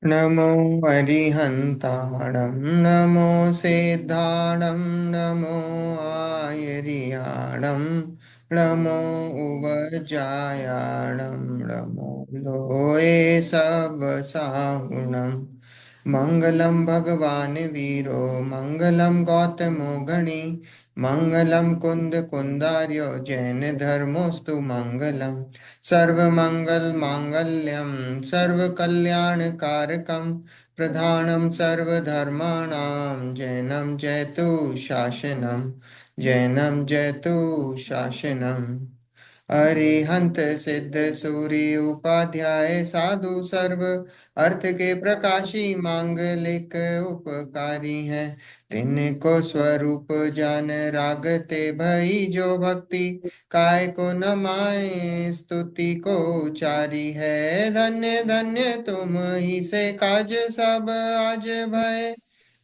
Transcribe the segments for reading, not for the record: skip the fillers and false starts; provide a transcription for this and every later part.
नमो अरिहन्ताणं नमो सिद्धाणं नमो आयर्याणं नमो उवजायाणं नमो लोये सबसाहुणं मङ्गलं भगवान् वीरो मङ्गलं गौतमो गणी मङ्गलं कुन्दार्यो जैन धर्मोऽस्तु मङ्गलम् सर्वमङ्गलमाङ्गल्यं सर्वकल्याणकारकं प्रधानं सर्वधर्माणां जैनं जयतु शासनं जैनं जयतु शासनम् अरिहंत सिद्ध सूर्य उपाध्याय साधु सर्व अर्थ के प्रकाशी मांगलिक उपकारी हैं तिनको स्वरूप जान रागते भई जो भक्ति काय को न माए स्तुति को उचारी है धन्य धन्य तुम ही से काज सब आज भय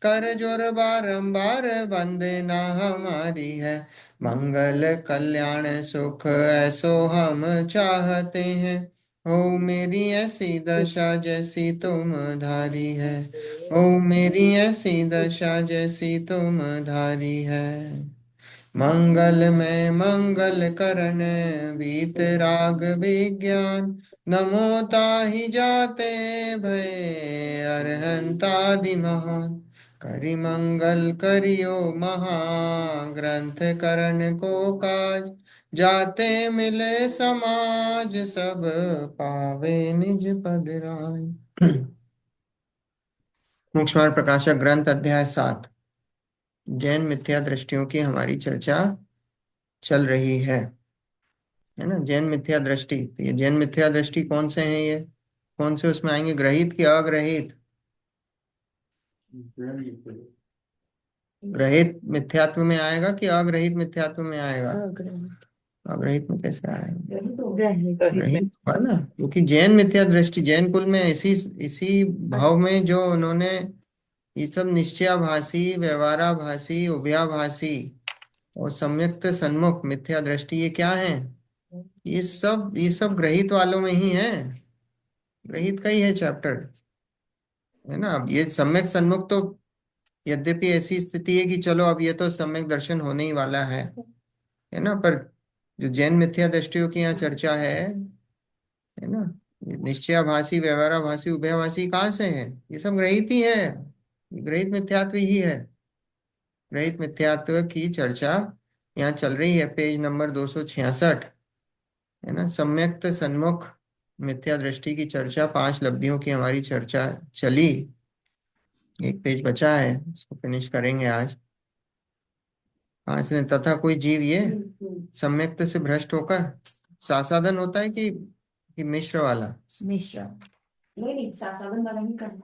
कर जोर बारंबार वंदना हमारी है मंगल कल्याण सुख ऐसो हम चाहते हैं हो मेरी ऐसी दशा जैसी तुम धारी है ओ मेरी ऐसी दशा जैसी तुम धारी है मंगल में मंगल करण वीतराग विज्ञान नमो ताहि जाते भय अरहंतादि महान करि मंगल करियो महाग्रंथ करण को काज जाते मिले समाज सब पावे निज पद राय। मुख्य प्रकाशक ग्रंथ अध्याय 7 जैन मिथ्या दृष्टियों की हमारी चर्चा चल रही है ना। जैन मिथ्या दृष्टि, तो ये जैन मिथ्या दृष्टि कौन से हैं, ये कौन से उसमें आएंगे, ग्रहित की अग्रहित? ग्रहित मिथ्यात्व में आएगा कि अग्रहित मिथ्यात्व में आएगा? अग्रहित में कैसे आएगा? ग्रहित होगा ना, क्योंकि जैन मिथ्या दृष्टि जैन कुल में इसी इसी भाव में जो उन्होंने ये सब निश्चयाभासी व्यवहाराभासी उभयाभासी और सम्यक्त सन्मुख मिथ्या दृष्टि, ये क्या है? ये सब ग्रहित वालों में ही है, ग्रहित का ही है चैप्टर, है ना। अब ये सम्यक सन्मुख तो यद्यपि ऐसी स्थिति है कि चलो अब ये तो सम्यक दर्शन होने ही वाला है ना, पर जो जैन मिथ्या दृष्टियों की यहाँ चर्चा है ना, ये निश्चयाभासी व्यवहाराभासी उभयाभासी कहाँ से है? ये सब ग्रहित ही है, ये ग्रहित मिथ्यात्व ही है। ग्रहित मिथ्यात्व की चर्चा यहाँ चल रही है, पेज नंबर 266, है ना। सम्यक्त सन्मुख मिथ्या दृष्टि की चर्चा, 5 लब्धियों की हमारी चर्चा चली, एक पेज बचा है, उसको फिनिश करेंगे आज। हाँ, इसने तथा कोई जीव ये सम्यक्त से भ्रष्ट होकर सासाधन होता है कि मिश्र वाला? मिश्रा नहीं नहीं सासाधन वाला नहीं करना।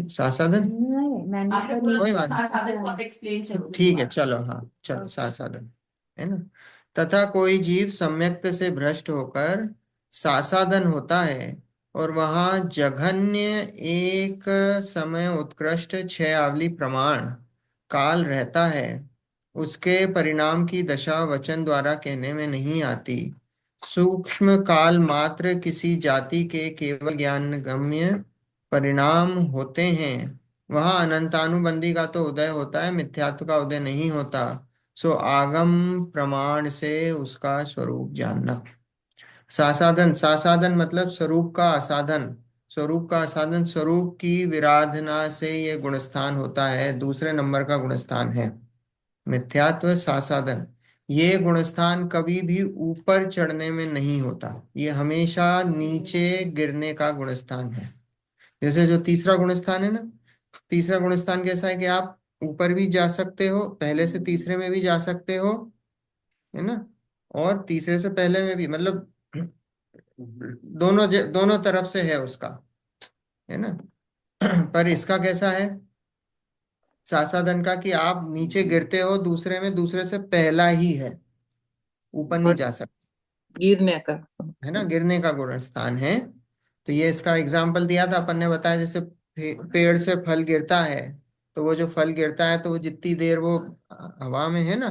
सासाधन नहीं मैंने आपने तो कोई नहीं बात नहीं। सासाधन को आप एक्सप्लेन करो ठीक है, चलो, हाँ चलो, सासाधन, है ना। तथा कोई जीव सम्यक्त से भ्रष्ट होकर सासाधन होता है और वहां जघन्य एक समय उत्कृष्ट 6 आवली प्रमाण काल रहता है, उसके परिणाम की दशा वचन द्वारा कहने में नहीं आती। सूक्ष्म काल मात्र किसी जाति के केवल ज्ञान गम्य परिणाम होते हैं, वहां अनंतानुबंधी का तो उदय होता है, मिथ्यात्व का उदय नहीं होता। सो आगम प्रमाण से उसका स्वरूप जानना। सासाधन, सासाधन मतलब स्वरूप का असाधन, स्वरूप का असाधन, स्वरूप की विराधना से ये गुणस्थान होता है, दूसरे नंबर का गुणस्थान है मिथ्यात्व सासाधन। ये गुणस्थान कभी भी ऊपर चढ़ने में नहीं होता, ये हमेशा नीचे गिरने का गुणस्थान है। जैसे जो तीसरा गुणस्थान है ना, तीसरा गुणस्थान कैसा है कि आप ऊपर भी जा सकते हो, पहले से तीसरे में भी जा सकते हो, है ना, और तीसरे से पहले में भी, मतलब दोनों तरफ से है उसका, है ना। पर इसका कैसा है सासाधन का, कि आप नीचे गिरते हो दूसरे में, दूसरे से पहला ही है, ऊपर नहीं और जा सकते, गिरने का। है ना, गिरने का गुण स्थान है। तो ये इसका एग्जाम्पल दिया था अपन ने, बताया जैसे पेड़ से फल गिरता है, तो वो जो फल गिरता है तो वो जितनी देर वो हवा में है ना,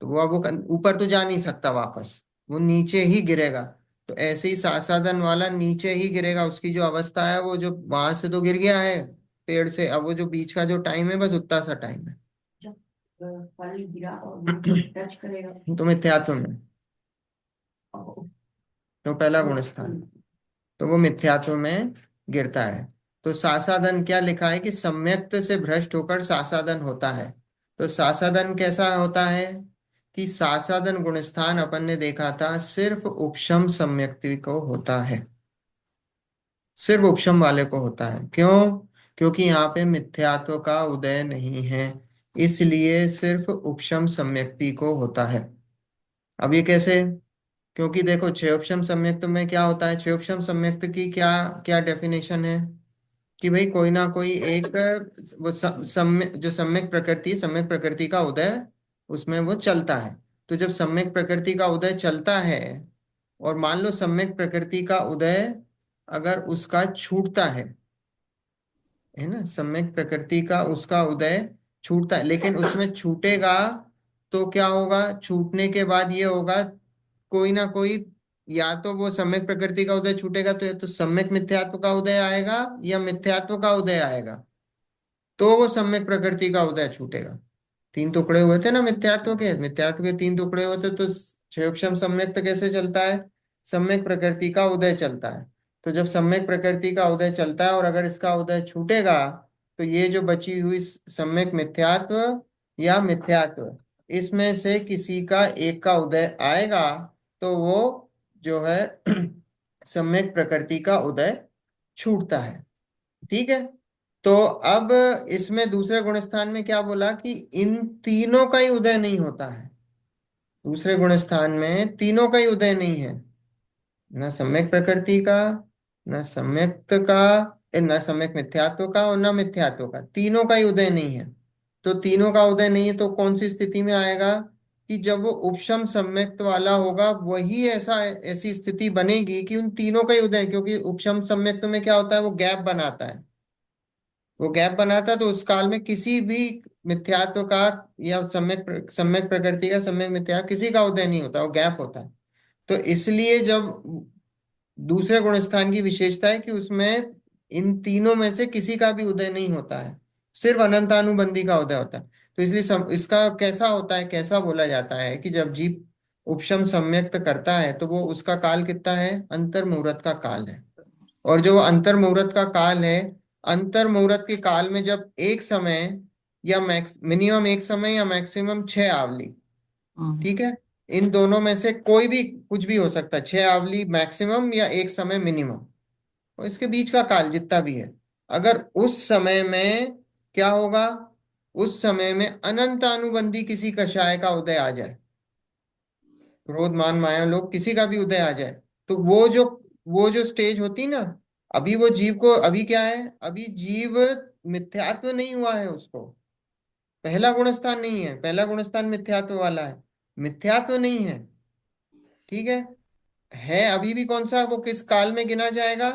तो वो अब वो ऊपर तो जा नहीं सकता वापस, वो नीचे ही गिरेगा। तो ऐसे ही सासाधन वाला नीचे ही गिरेगा, उसकी जो अवस्था है वो जो वहां से तो गिर गया है पेड़ से, अब वो जो बीच का जो टाइम है बस उतना सा टाइम है। जब फल गिरा और माटी टच करेगा। तो मिथ्यात्व में, और तो पहला गुण स्थान, तो वो मिथ्यात्व में गिरता है। तो सासाधन क्या लिखा है कि सम्यक्त से भ्रष्ट होकर सासाधन होता है। तो सासाधन कैसा होता है कि सासाधन गुणस्थान अपन ने देखा था सिर्फ उपशम सम्यक्ति को होता है, सिर्फ उपशम वाले को होता है। क्यों? क्योंकि यहाँ पे मिथ्यात्व का उदय नहीं है, इसलिए सिर्फ उपशम सम्यक्ति को होता है। अब ये कैसे? क्योंकि देखो क्षयोपशम सम्यक्त में क्या होता है, क्षयोपशम सम्यक्त की क्या क्या डेफिनेशन है कि भाई कोई ना कोई एक वो जो सम्यक प्रकृति, सम्यक प्रकृति का उदय उसमें वो चलता है। तो जब सम्यक प्रकृति का उदय चलता है, और मान लो सम्यक प्रकृति का उदय अगर उसका छूटता है ना, सम्यक प्रकृति का उसका उदय छूटता है, लेकिन उसमें छूटेगा तो क्या होगा, छूटने के बाद ये होगा कोई ना कोई, या तो वो सम्यक प्रकृति का उदय छूटेगा तो या तो सम्यक मिथ्यात्व का उदय आएगा या मिथ्यात्व का उदय आएगा, तो वो सम्यक प्रकृति का उदय छूटेगा। तीन टुकड़े हुए थे ना मिथ्यात्व के, मिथ्यात्व के तीन टुकड़े हुए थे, तो क्षयोक्षम सम्यक्त कैसे चलता है, सम्यक प्रकृति का उदय चलता है। तो जब सम्यक प्रकृति का उदय चलता है और अगर इसका उदय छूटेगा, तो ये जो बची हुई सम्यक मिथ्यात्व या मिथ्यात्व, इसमें से किसी का एक का उदय आएगा, तो वो जो है सम्यक प्रकृति का उदय छूटता है। ठीक है। तो अब इसमें दूसरे गुण स्थान में क्या बोला कि इन तीनों का ही उदय नहीं होता है, दूसरे गुण स्थान में तीनों का ही उदय नहीं है, न सम्यक प्रकृति का, न सम्यक्त का, न सम्यक मिथ्यात्व का और न मिथ्यात्व का, तीनों का ही उदय नहीं है। तो तीनों का उदय नहीं है तो कौन सी स्थिति में आएगा कि जब वो उपशम सम्यक्त वाला होगा वही ऐसा ऐसी स्थिति बनेगी कि उन तीनों का ही उदय, क्योंकि उपशम सम्यक्त में क्या होता है, वो गैप बनाता है, वो गैप बनाता है, तो उस काल में किसी भी मिथ्यात्व का या सम्यक सम्यक प्रकृति का, सम्यक मिथ्या किसी का उदय नहीं होता, वो गैप होता है। तो इसलिए जब दूसरे गुण स्थान की विशेषता है कि उसमें इन तीनों में से किसी का भी उदय नहीं होता है, सिर्फ अनंतानुबंधी का उदय होता है। तो इसलिए इसका कैसा होता है, कैसा बोला जाता है कि जब जीव उपशम सम्यक्त करता है तो वो उसका काल कितना है, अंतर मुहूर्त का काल है। और जो अंतर मुहूर्त का काल है, अंतर मुहूर्त के काल में जब एक समय या मैक्स मिनिमम एक समय या मैक्सिमम छह आवली, ठीक है, इन दोनों में से कोई भी कुछ भी हो सकता है, छह आवली मैक्सिमम या एक समय मिनिमम, और इसके बीच का काल जितना भी है, अगर उस समय में क्या होगा, उस समय में अनंत अनुबंधी किसी कषाय का उदय आ जाए, क्रोध मान माया लोग किसी का भी उदय आ जाए, तो वो जो स्टेज होती ना, अभी वो जीव को अभी क्या है, अभी जीव मिथ्यात्व नहीं हुआ है, उसको पहला गुणस्थान नहीं है, पहला गुणस्थान मिथ्यात्व वाला है, मिथ्यात्व नहीं है। ठीक है अभी भी कौन सा, वो किस काल में गिना जाएगा,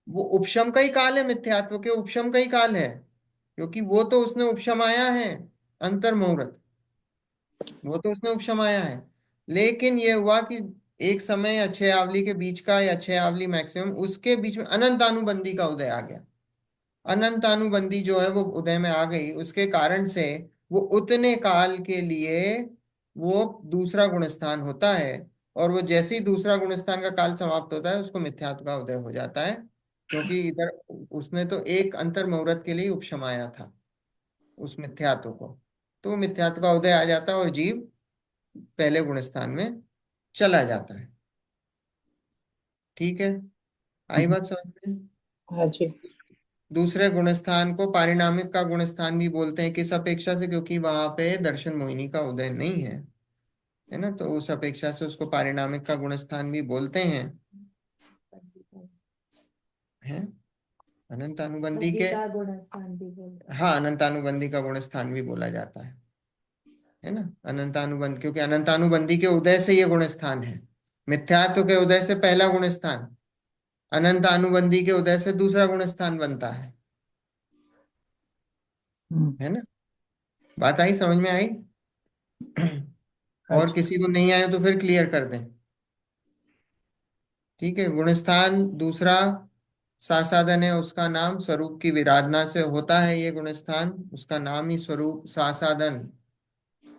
वो उपशम का ही काल है, मिथ्यात्व के उपशम का ही काल है, क्योंकि वो तो उसने उपशम आया है, अंतर मुहूर्त, वो तो उसने उपशमाया है। लेकिन ये हुआ कि एक समय या छह आवली के बीच का या छह आवली मैक्सिमम उसके बीच में अनंत अनुबंधी का उदय आ गया, अनंत अनुबंधी जो है वो उदय में आ गई, उसके कारण से वो उतने काल के लिए वो दूसरा गुणस्थान होता है। और वो जैसे ही दूसरा गुणस्थान का काल समाप्त होता है उसको मिथ्यात्व का उदय हो जाता है, क्योंकि इधर उसने तो एक अंतर मुहूर्त के लिए उपशमाया था उस मिथ्यात्व को, तो मिथ्यात्व का उदय आ जाता है और जीव पहले गुण स्थान में चला जाता है। ठीक है, आई बात समझ में? हाँ जी। दूसरे गुण स्थान को पारिणामिक का गुण स्थान भी बोलते हैं, किस अपेक्षा से, क्योंकि वहां पे दर्शन मोहिनी का उदय नहीं है ना, तो उस अपेक्षा से उसको पारिणामिक का गुण स्थान भी बोलते हैं अनंत अनुबंधी के, का गुण स्थान भी बोलते हैं। हाँ अनंत अनुबंधी का गुण स्थान भी बोला जाता है ना, अनंतानुबंध, क्योंकि अनंतानुबंधी के उदय से ये गुण स्थान है, मिथ्यात्व के उदय से पहला गुण स्थान, अनंत अनुबंधी के उदय से दूसरा गुण स्थान बनता है ना। बात आई, समझ में आई? और अच्छा। किसी को नहीं आया तो फिर क्लियर कर दें। ठीक है। गुणस्थान दूसरा सासाधन है, उसका नाम स्वरूप की विराधना से होता है। ये गुणस्थान, उसका नाम ही स्वरूप सासाधन,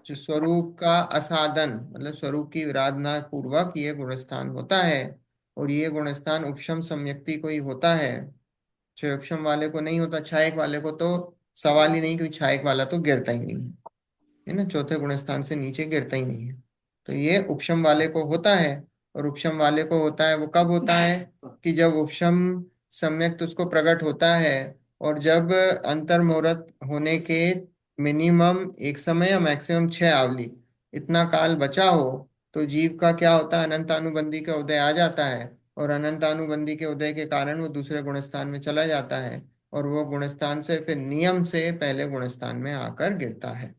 जो स्वरूप का असाधन मतलब स्वरूप की विराधना पूर्वक ये गुणस्थान होता है। और ये गुणस्थान उपशम सम्यक्ति को ही होता है, क्षयोपशम वाले को नहीं होता। छायक वाले को तो सवाल ही नहीं, क्योंकि छायक वाला तो गिरता ही नहीं है ना, चौथे गुणस्थान से नीचे गिरता ही नहीं है। तो ये उपशम वाले को होता है। और उपशम वाले को होता है वो कब होता है, कि जब उपशम सम्यक उसको प्रकट होता है, और जब अंतर्मुहूर्त होने के मिनिमम एक समय या मैक्सिमम 6 आवली इतना काल बचा हो, तो जीव का क्या होता है, अनंतानुबंधी का उदय आ जाता है। और अनंतानुबंधी के उदय के कारण वो दूसरे गुणस्थान में चला जाता है, और वो गुणस्थान से फिर नियम से पहले गुणस्थान में आकर गिरता है।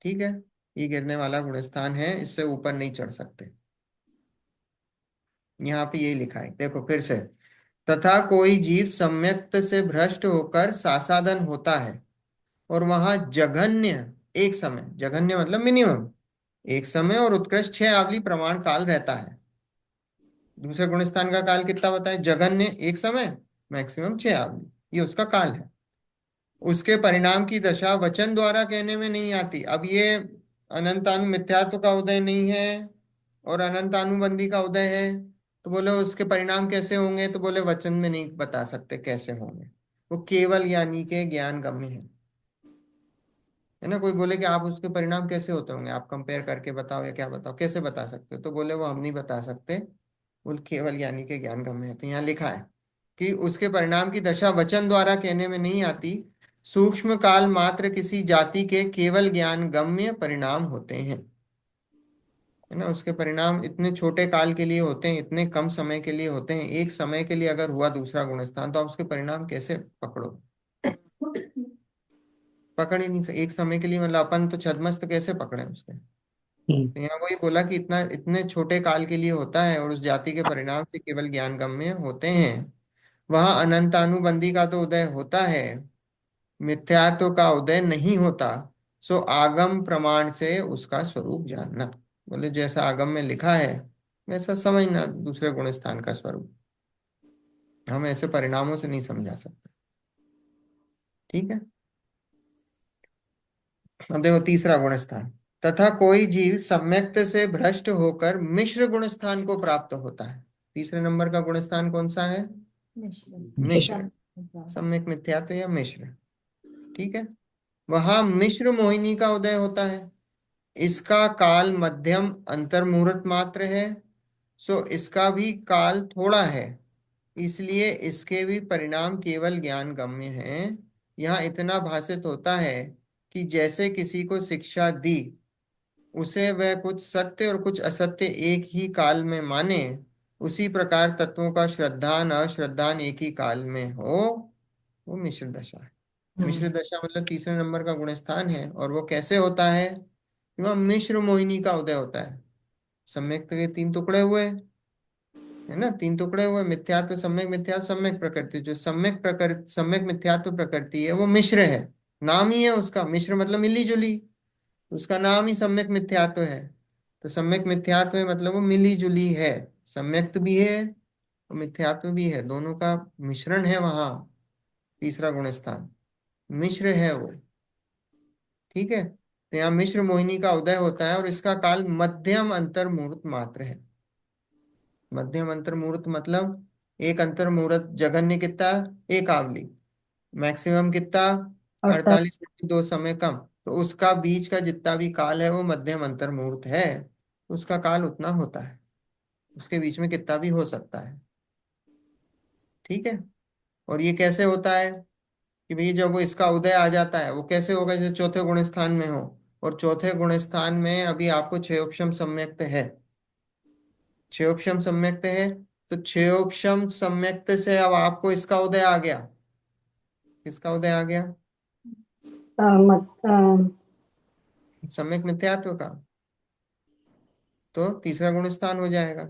ठीक है, ये गिरने वाला गुणस्थान है, इससे ऊपर नहीं चढ़ सकते। यहाँ पे ये लिखा है, देखो फिर से। तथा कोई जीव सम्यक्त से भ्रष्ट होकर सासादन होता है, और वहां जघन्य एक समय, जघन्य मतलब मिनिमम एक समय और उत्कृष्ट 6 आवली प्रमाण काल रहता है। दूसरे गुणस्थान का काल कितना बताए, जघन्य एक समय, मैक्सिमम 6 आवली, ये उसका काल है। उसके परिणाम की दशा वचन द्वारा कहने में नहीं आती। अब ये अनंतानु मिथ्यात्व का उदय नहीं है और अनंतानुबंधी का उदय है, तो बोले उसके परिणाम कैसे होंगे, तो बोले वचन में नहीं बता सकते कैसे होंगे, वो केवल यानी के ज्ञान गम्य है ना। कोई बोले कि आप उसके परिणाम कैसे होते होंगे, आप कंपेयर करके बताओ या क्या बताओ, कैसे बता सकते हो, तो बोले वो हम नहीं बता सकते, वो केवल यानी के ज्ञान गम्य है। तो यहाँ लिखा है कि उसके परिणाम की दशा वचन द्वारा कहने में नहीं आती, सूक्ष्म काल मात्र किसी जाति के केवल ज्ञान गम्य परिणाम होते हैं, है ना। उसके परिणाम इतने छोटे काल के लिए होते हैं, इतने कम समय के लिए होते हैं। एक समय के लिए अगर हुआ दूसरा गुणस्थान, तो आप उसके परिणाम कैसे पकड़ो, पकड़ ही नहीं सकते। एक समय के लिए मतलब अपन तो छद्मस्त कैसे पकड़े उसके। हम्म। तो यहाँ वही बोला कि इतना इतने छोटे काल के लिए होता है, और उस जाति के परिणाम से केवल ज्ञान गम्य होते हैं। वहां अनंतानुबंधी का तो उदय होता है, मिथ्यात्व का उदय नहीं होता। सो आगम प्रमाण से उसका स्वरूप जानना, बोले जैसा आगम में लिखा है वैसा समझना दूसरे गुण स्थान का स्वरूप, हम ऐसे परिणामों से नहीं समझा सकते। ठीक है। अब देखो तीसरा गुण स्थान, तथा कोई जीव सम्यक्त से भ्रष्ट होकर मिश्र गुण स्थान को प्राप्त होता है। तीसरे नंबर का गुण स्थान कौन सा है, मिश्र, सम्यक मिथ्यात्व या मिश्र। ठीक है। वहां मिश्र मोहिनी का उदय होता है। इसका काल मध्यम अंतर्मुहूर्त मात्र है, सो इसका भी काल थोड़ा है, इसलिए इसके भी परिणाम केवल ज्ञान गम्य हैं। यहाँ इतना भाषित होता है कि जैसे किसी को शिक्षा दी, उसे वह कुछ सत्य और कुछ असत्य एक ही काल में माने, उसी प्रकार तत्वों का श्रद्धान अश्रद्धान एक ही काल में हो, वो मिश्र दशा है। मिश्र दशा मतलब तीसरे नंबर का गुणस्थान है। और वो कैसे होता है, कि वहाँ मिश्र मोहिनी का उदय होता है। सम्यक के 3 टुकड़े हुए, है ना, 3 टुकड़े हुए, मिथ्यात्व सम्यक मिथ्यात्व सम्यक प्रकृति। जो सम्यक प्रकृति सम्यक मिथ्यात्व प्रकृति है वो मिश्र है, नाम ही है उसका, मिश्र मतलब मिली जुली, उसका नाम ही सम्यक मिथ्यात्व है। तो सम्यक मिथ्यात्व है मतलब वो मिली जुली है, सम्यक्त भी है और मिथ्यात्व भी है, दोनों का मिश्रण है वहां। तीसरा गुण स्थान मिश्र है वो। ठीक है। तो यहाँ मिश्र मोहिनी का उदय होता है, और इसका काल मध्यम अंतर मुहूर्त मात्र है। मध्यम अंतर मुहूर्त मतलब एक अंतर मुहूर्त जघन्य कितना, 1 आवली, मैक्सिमम कितना, 48 मिनट, 2 समय कम। तो उसका बीच का जितना भी काल है वो मध्यम अंतर मुहूर्त है, उसका काल उतना होता है, उसके बीच में कितना भी हो सकता है। ठीक है। और ये कैसे होता है, कि भाई जब वो इसका उदय आ जाता है, वो कैसे होगा, जैसे चौथे गुण स्थान में हो, और चौथे गुण स्थान में अभी आपको क्षयोपशम सम्यक्त है, क्षयोपशम सम्यक्त है, तो क्षयोपशम सम्यक्त से अब आपको इसका उदय आ गया, किसका उदय आ गया, सम्यक मिथ्यात्व का, तो तीसरा गुण स्थान हो जाएगा।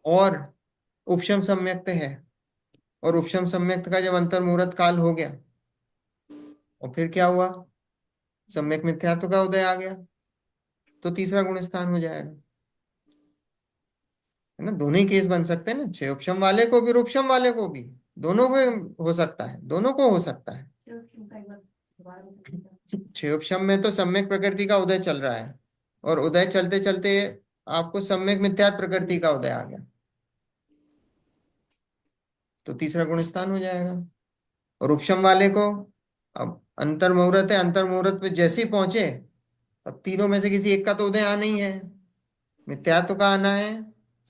और उपशम सम्यक्त है, और उपशम सम्यक्त का जब अंतर मुहूर्त काल हो गया, और फिर क्या हुआ, सम्यक मिथ्यात्व का उदय आ गया, तो तीसरा गुण स्थान हो जाएगा। है ना, दोनों ही केस बन सकते हैं ना, क्षयोपशम वाले को भी रूपशम वाले को भी, दोनों को हो सकता है, दोनों को हो सकता है। क्षयोपशम में तो सम्यक प्रकृति का उदय चल रहा है, और उदय चलते चलते आपको सम्यक मिथ्यात्व प्रकृति का उदय आ गया, तो तीसरा गुण स्थान हो जाएगा। और उपशम वाले को, अब अंतर मुहूर्त है, अंतर मुहूर्त पे जैसे ही पहुंचे, अब तीनों में से किसी एक का तो उदय आना ही है, मिथ्यात्व का आना है,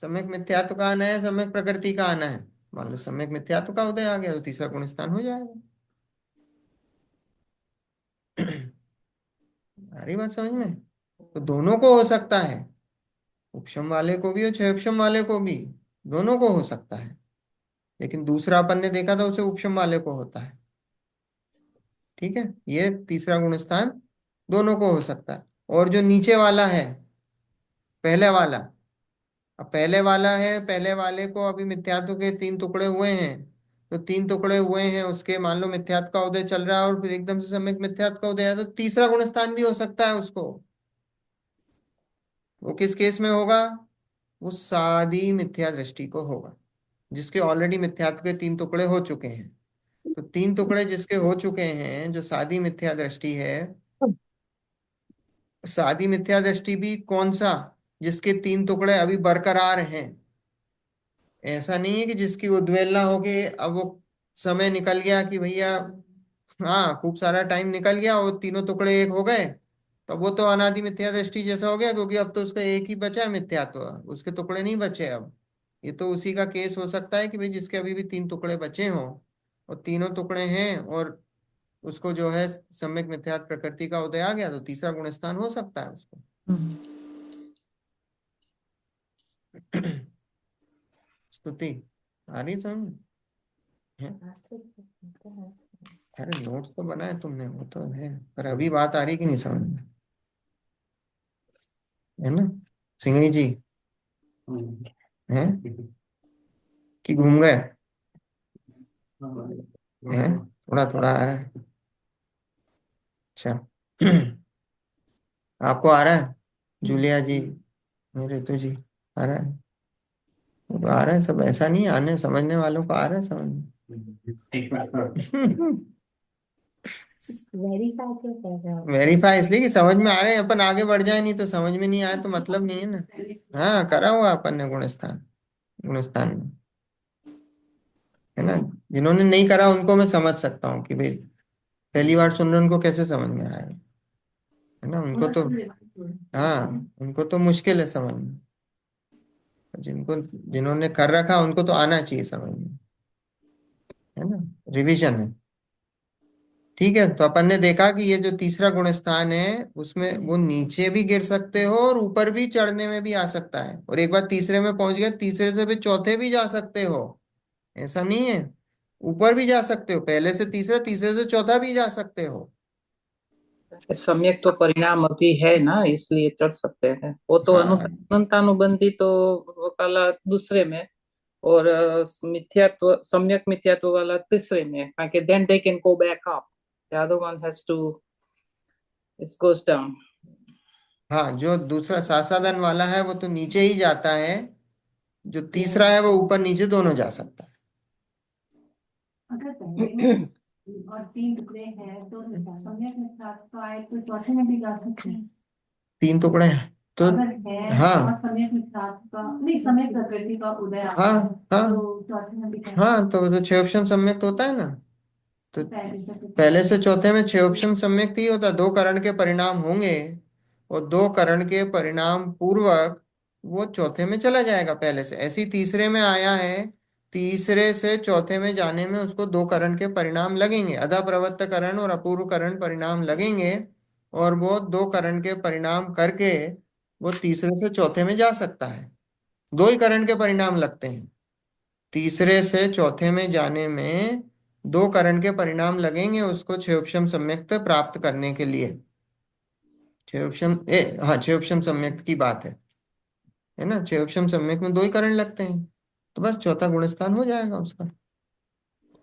सम्यक मिथ्यात्व का आना है, सम्यक प्रकृति का आना है। मान लो सम्यक मिथ्यात्व का उदय आ गया तो तीसरा गुण स्थान हो जाएगा। आ रही बात समझ में? तो दोनों को हो सकता है, उपशम वाले को भी और क्षयपशम वाले को भी, दोनों को हो सकता है। लेकिन दूसरा अपन ने देखा था उसे उपशम वाले को होता है। ठीक है, ये तीसरा गुण स्थान दोनों को हो सकता है। और जो नीचे वाला है, पहले वाला, अब पहले वाला है, पहले वाले को अभी मिथ्यात्व के तीन टुकड़े हुए हैं, तो तीन टुकड़े हुए हैं उसके, मान लो मिथ्यात्व का उदय चल रहा है और फिर एकदम से सम्यक मिथ्यात्व का उदय है, तो तीसरा गुण स्थान भी हो सकता है उसको। वो किस केस में होगा? वो सादी मिथ्या दृष्टि को होगा, जिसके ऑलरेडी मिथ्यात्व के तीन टुकड़े हो चुके हैं। तो तीन टुकड़े जिसके हो चुके हैं, जो सादी मिथ्या दृष्टि है, सादी मिथ्या दृष्टि भी कौन सा? जिसके तीन टुकड़े अभी बरकरार हैं। ऐसा नहीं है कि जिसकी उद्वेलना हो के अब वो समय निकल गया कि भैया, हाँ खूब सारा टाइम निकल गया, वो तीनों टुकड़े एक हो गए, तो वो तो अनादि मिथ्या दृष्टि जैसा हो गया, क्योंकि अब तो उसका एक ही बचा है मिथ्यात्व, उसके टुकड़े नहीं बचे अब। ये तो उसी का केस हो सकता है कि भाई जिसके अभी भी तीन टुकड़े बचे हों, और तीनों टुकड़े हैं, और उसको जो है सम्यक मिथ्यात्व प्रकृति का उदय आ गया, तो तीसरा गुण स्थान हो सकता है उसको। स्तुति आ रही समझ है? अरे नोट्स तो बनाए तुमने, वो तो है, पर अभी बात आ रही कि नहीं समझ में, है ना? सिंगही जी हैं कि घूम गए हैं? थोड़ा थोड़ा आ रहा है। अच्छा। आपको आ रहा है? जूलिया जी, ऋतु जी, आ रहा है? वो आ रहा है सब, ऐसा नहीं है, आने समझने वालों को आ रहा है समझ में। वेरीफाई क्यों कर रहे हो? वेरीफाई इसलिए कि समझ में आ रहे हैं, अपन आगे बढ़ जाए, नहीं तो समझ में नहीं आए तो मतलब नहीं है ना। हाँ करा हुआ अपन ने गुणस्थान, गुणस्थान में, है ना। जिन्होंने नहीं करा उनको मैं समझ सकता हूँ कि भाई पहली बार सुन रहे उनको कैसे समझ में आएगा, है ना, उनको तो, हाँ उनको तो मुश्किल है समझ में। जिनको, जिन्होंने कर रखा उनको तो आना चाहिए समझ में, है ना, रिवीजन है। ठीक है, तो अपन ने देखा कि ये जो तीसरा गुण स्थान है, उसमें वो नीचे भी गिर सकते हो और ऊपर भी चढ़ने में भी आ सकता है, और एक बार तीसरे में पहुंच गया, तीसरे से भी चौथे भी जा सकते हो, ऐसा नहीं है। ऊपर भी जा सकते हो, पहले से तीसरा, तीसरे से चौथा भी जा सकते हो। सम्यक तो परिणाम अभी है ना, इसलिए चढ़ सकते हैं। वो तो हाँ अनंतानुबंधी तो वो काला दूसरे में, और मिथ्यात्व सम्यक मिथ्यात्व वाला तीसरे में, કારણ કે then they can go back up, the other one has to, it goes down. हाँ, जो दूसरा सासाधन वाला है वो तो नीचे ही जाता है, जो तीसरा है वो ऊपर नीचे दोनों जा सकता है। अगर पहले में और तीन टुकड़े हैं तो सम्यक मिथ्यात्व आए तो चौथे में भी जा सकते हैं। तीन टुकड़े हैं तो, अगर है हाँ और सम्यक मिथ्यात्व का नहीं, सम्यक प्रकृति का उदय आता हाँ है हाँ तो चौथे में भी जा हाँ, तो वो तो छह ऑप्शन सम्यक्त होता है ना। तो पहले से पहले से चौथे में छह ऑप्शन सम्यक्त ही होता है, दो करण के परिणाम होंगे, और दो करण के परिणाम पूर्वक वो चौथे में चला जाएगा पहले से, ऐसी तीसरे में आया है, तीसरे से चौथे में जाने में उसको दो करण के परिणाम लगेंगे, अधा प्रवृत्त करण और अपूर्व करण परिणाम लगेंगे, और वो दो करण के परिणाम करके वो तीसरे से चौथे में जा सकता है। दो ही करण के परिणाम लगते हैं, तीसरे से चौथे में जाने में दो करण के परिणाम लगेंगे उसको क्षयोपशम सम्यक्त प्राप्त करने के लिए। क्षयोपशम हाँ क्षयोपशम सम्यक्त की बात है ना, क्षयोपशम सम्यक्त में दो ही करण लगते हैं, तो बस चौथा गुणस्थान हो जाएगा उसका।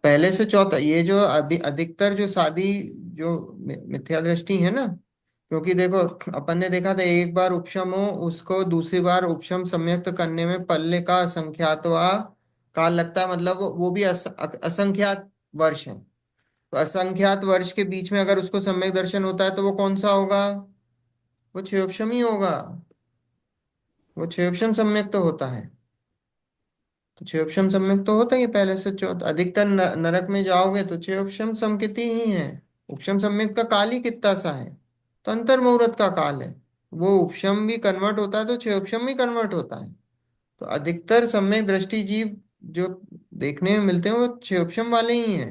पहले से चौथा, ये जो अभी अधिकतर जो सादी, जो मिथ्या दृष्टि है ना, क्योंकि देखो, अपन ने देखा था एक बार उपशम हो उसको दूसरी बार उपशम संयुक्त करने में पल्ले का असंख्यातवा काल लगता है, मतलब वो भी असंख्यात वर्ष है। तो असंख्यात वर्ष के बीच में अगर उसको सम्यक दर्शन होता है तो वो कौन सा होगा? वो क्षयोपशम ही होगा। वो क्षयोपशम सम्यक तो होता है। तो क्षयोपशम सम्यक तो होता ही है पहले से। अधिकतर नरक में जाओगे तो क्षयोपशम समकिति ही है। उपशम सम्यक का काल ही कितना सा है। तो अंतर मुहूर्त का काल है। वो उपशम भी कन्वर्ट होता है तो क्षयोपशम भी कन्वर्ट होता है। तो अधिकतर सम्यक दृष्टि जीव जो देखने में मिलते हैं वो क्षयोपशम वाले ही हैं।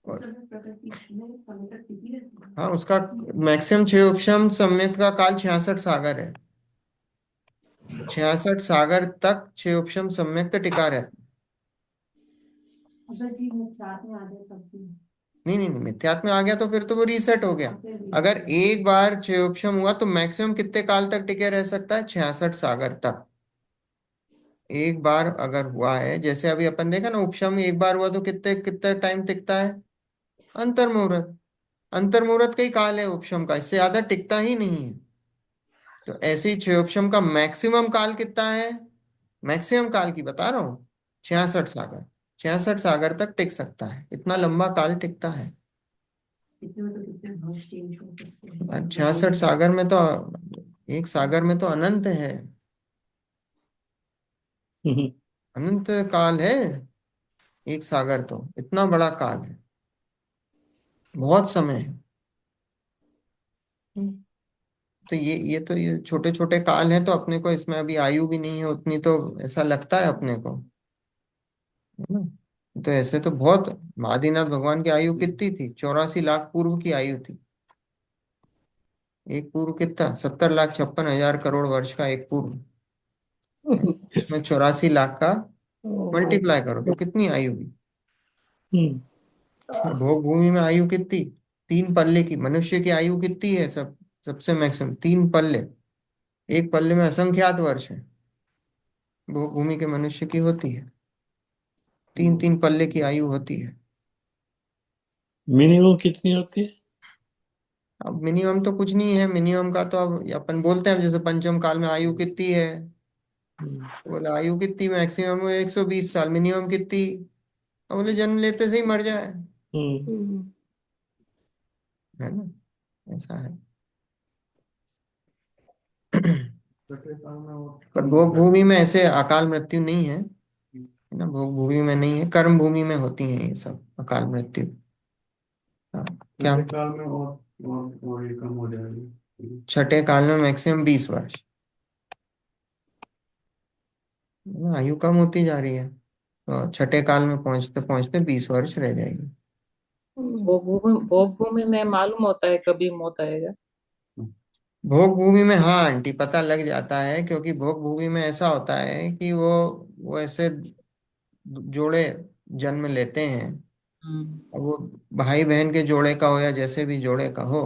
उस और समय प्रकृति में समय तक टिकी रहती है। हाँ, उसका मैक्सिमम क्षयोपशम सम्यक का काल 66 सागर है। 66 सागर तक क्षयोपशम सम्यक टिका रहता है। अगर जीव में साथ में आ जाए तब भी नहीं नहीं नहीं, मिथ्यात्व में आ गया तो फिर तो वो रीसेट हो गया। फिर भी अगर एक बार क्षयोपशम हुआ तो मैक्सिमम कितने काल तक टिके रह सकता है? 66 सागर तक। एक बार अगर हुआ है, जैसे अभी अपन देखा ना, उपशम एक बार हुआ तो कितने कितने टाइम टिकता है? अंतर मुहूर्त। अंतर मुहूर्त का ही काल है उपशम का, इससे ज्यादा टिकता ही नहीं है। तो ऐसे ही क्षयोपशम का मैक्सिमम काल कितना है? मैक्सिमम काल की बता रहा हूँ, 66 सागर। 66 सागर तक टिक सकता है, इतना लंबा काल टिकता है। कितने में तो कितने भाव चेंज हो सकते हैं। 66 सागर में तो, एक सागर में तो अनंत है। अनंत काल है। एक सागर तो इतना बड़ा काल है, बहुत समय है। तो ये छोटे छोटे काल हैं, तो अपने को इसमें अभी आयु भी नहीं है उतनी, तो ऐसा लगता है अपने को, है ना। तो ऐसे तो बहुत, आदिनाथ भगवान की आयु कितनी थी? 84 लाख पूर्व की आयु थी। एक पूर्व कितना? 70,56,000 करोड़ वर्ष का एक पूर्व। उसमें 84 लाख का मल्टीप्लाई करो तो कितनी आयु हुई? और भोग भूमि में आयु कितनी? 3 पल्ले की। मनुष्य की आयु कितनी है? सबसे मैक्सिमम 3 पल्ले। एक पल्ले में असंख्यात वर्ष है। भोग भूमि के मनुष्य की होती है 3 3 पल्ले की आयु होती है। मिनिमम कितनी होती है? अब मिनिमम तो कुछ नहीं है, मिनिमम का तो अब अपन बोलते हैं, जैसे पंचम काल में आयु कितनी है, बोले आयु कितनी? मैक्सिमम 120 साल। मिनिमम कितनी? अब बोले जन्म लेते से ही मर जाए, है ना। ऐसा है। पर भोग भूमि में ऐसे अकाल मृत्यु नहीं है, है ना। भोग भूमि में नहीं है, कर्म भूमि में होती है ये सब अकाल मृत्यु। हाँ, क्या? काल में और ये कम हो जाएगी। छठे काल में मैक्सिमम 20 वर्ष। आयु कम होती जा रही है, तो छठे काल में पहुंचते पहुंचते 20 वर्ष रह जाएगी। भोग भूमि में मालूम होता है कभी मौत आएगा। भोग भूमि में हाँ आंटी, पता लग जाता है, क्योंकि भोग भूमि में ऐसा होता है कि वो ऐसे जोड़े जन्म लेते हैं। अब वो भाई बहन के जोड़े का हो या जैसे भी जोड़े का हो,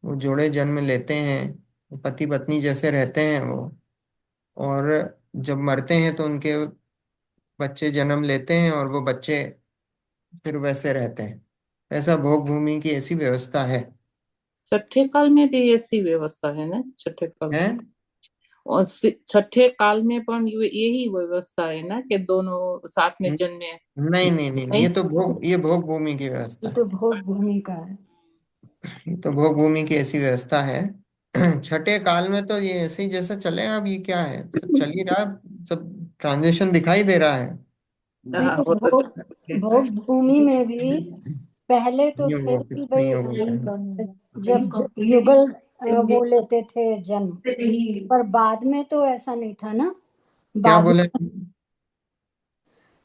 वो जोड़े जन्म लेते हैं, पति पत्नी जैसे रहते हैं वो। और जब मरते हैं तो उनके बच्चे जन्म लेते हैं और वो बच्चे फिर वैसे रहते हैं। ऐसा भोग भूमि की ऐसी व्यवस्था है। छठे काल में भी ऐसी व्यवस्था है ना? छठे काल है? और छठे काल में पण यही व्यवस्था है ना कि दोनों साथ में जन्मे। नहीं नहीं नहीं नहीं, नहीं। ये भोग भूमि की व्यवस्था ये है। तो भोग भूमि का है। ये तो भोग भूमि की ऐसी व्यवस्था है। छठे काल में तो ये ऐसे ही जैसा चले, अब ये क्या है, सब चल ही रहा है, सब ट्रांजिशन दिखाई दे रहा है। नहीं हाँ तो वो तो भोग है। भोग भूमि में भी पहले तो थे संयोग कि संयोग भाई होता है। जब युगल वो लेते थे जन्म, यही पर बाद में तो ऐसा नहीं था ना। क्या बाद बोले?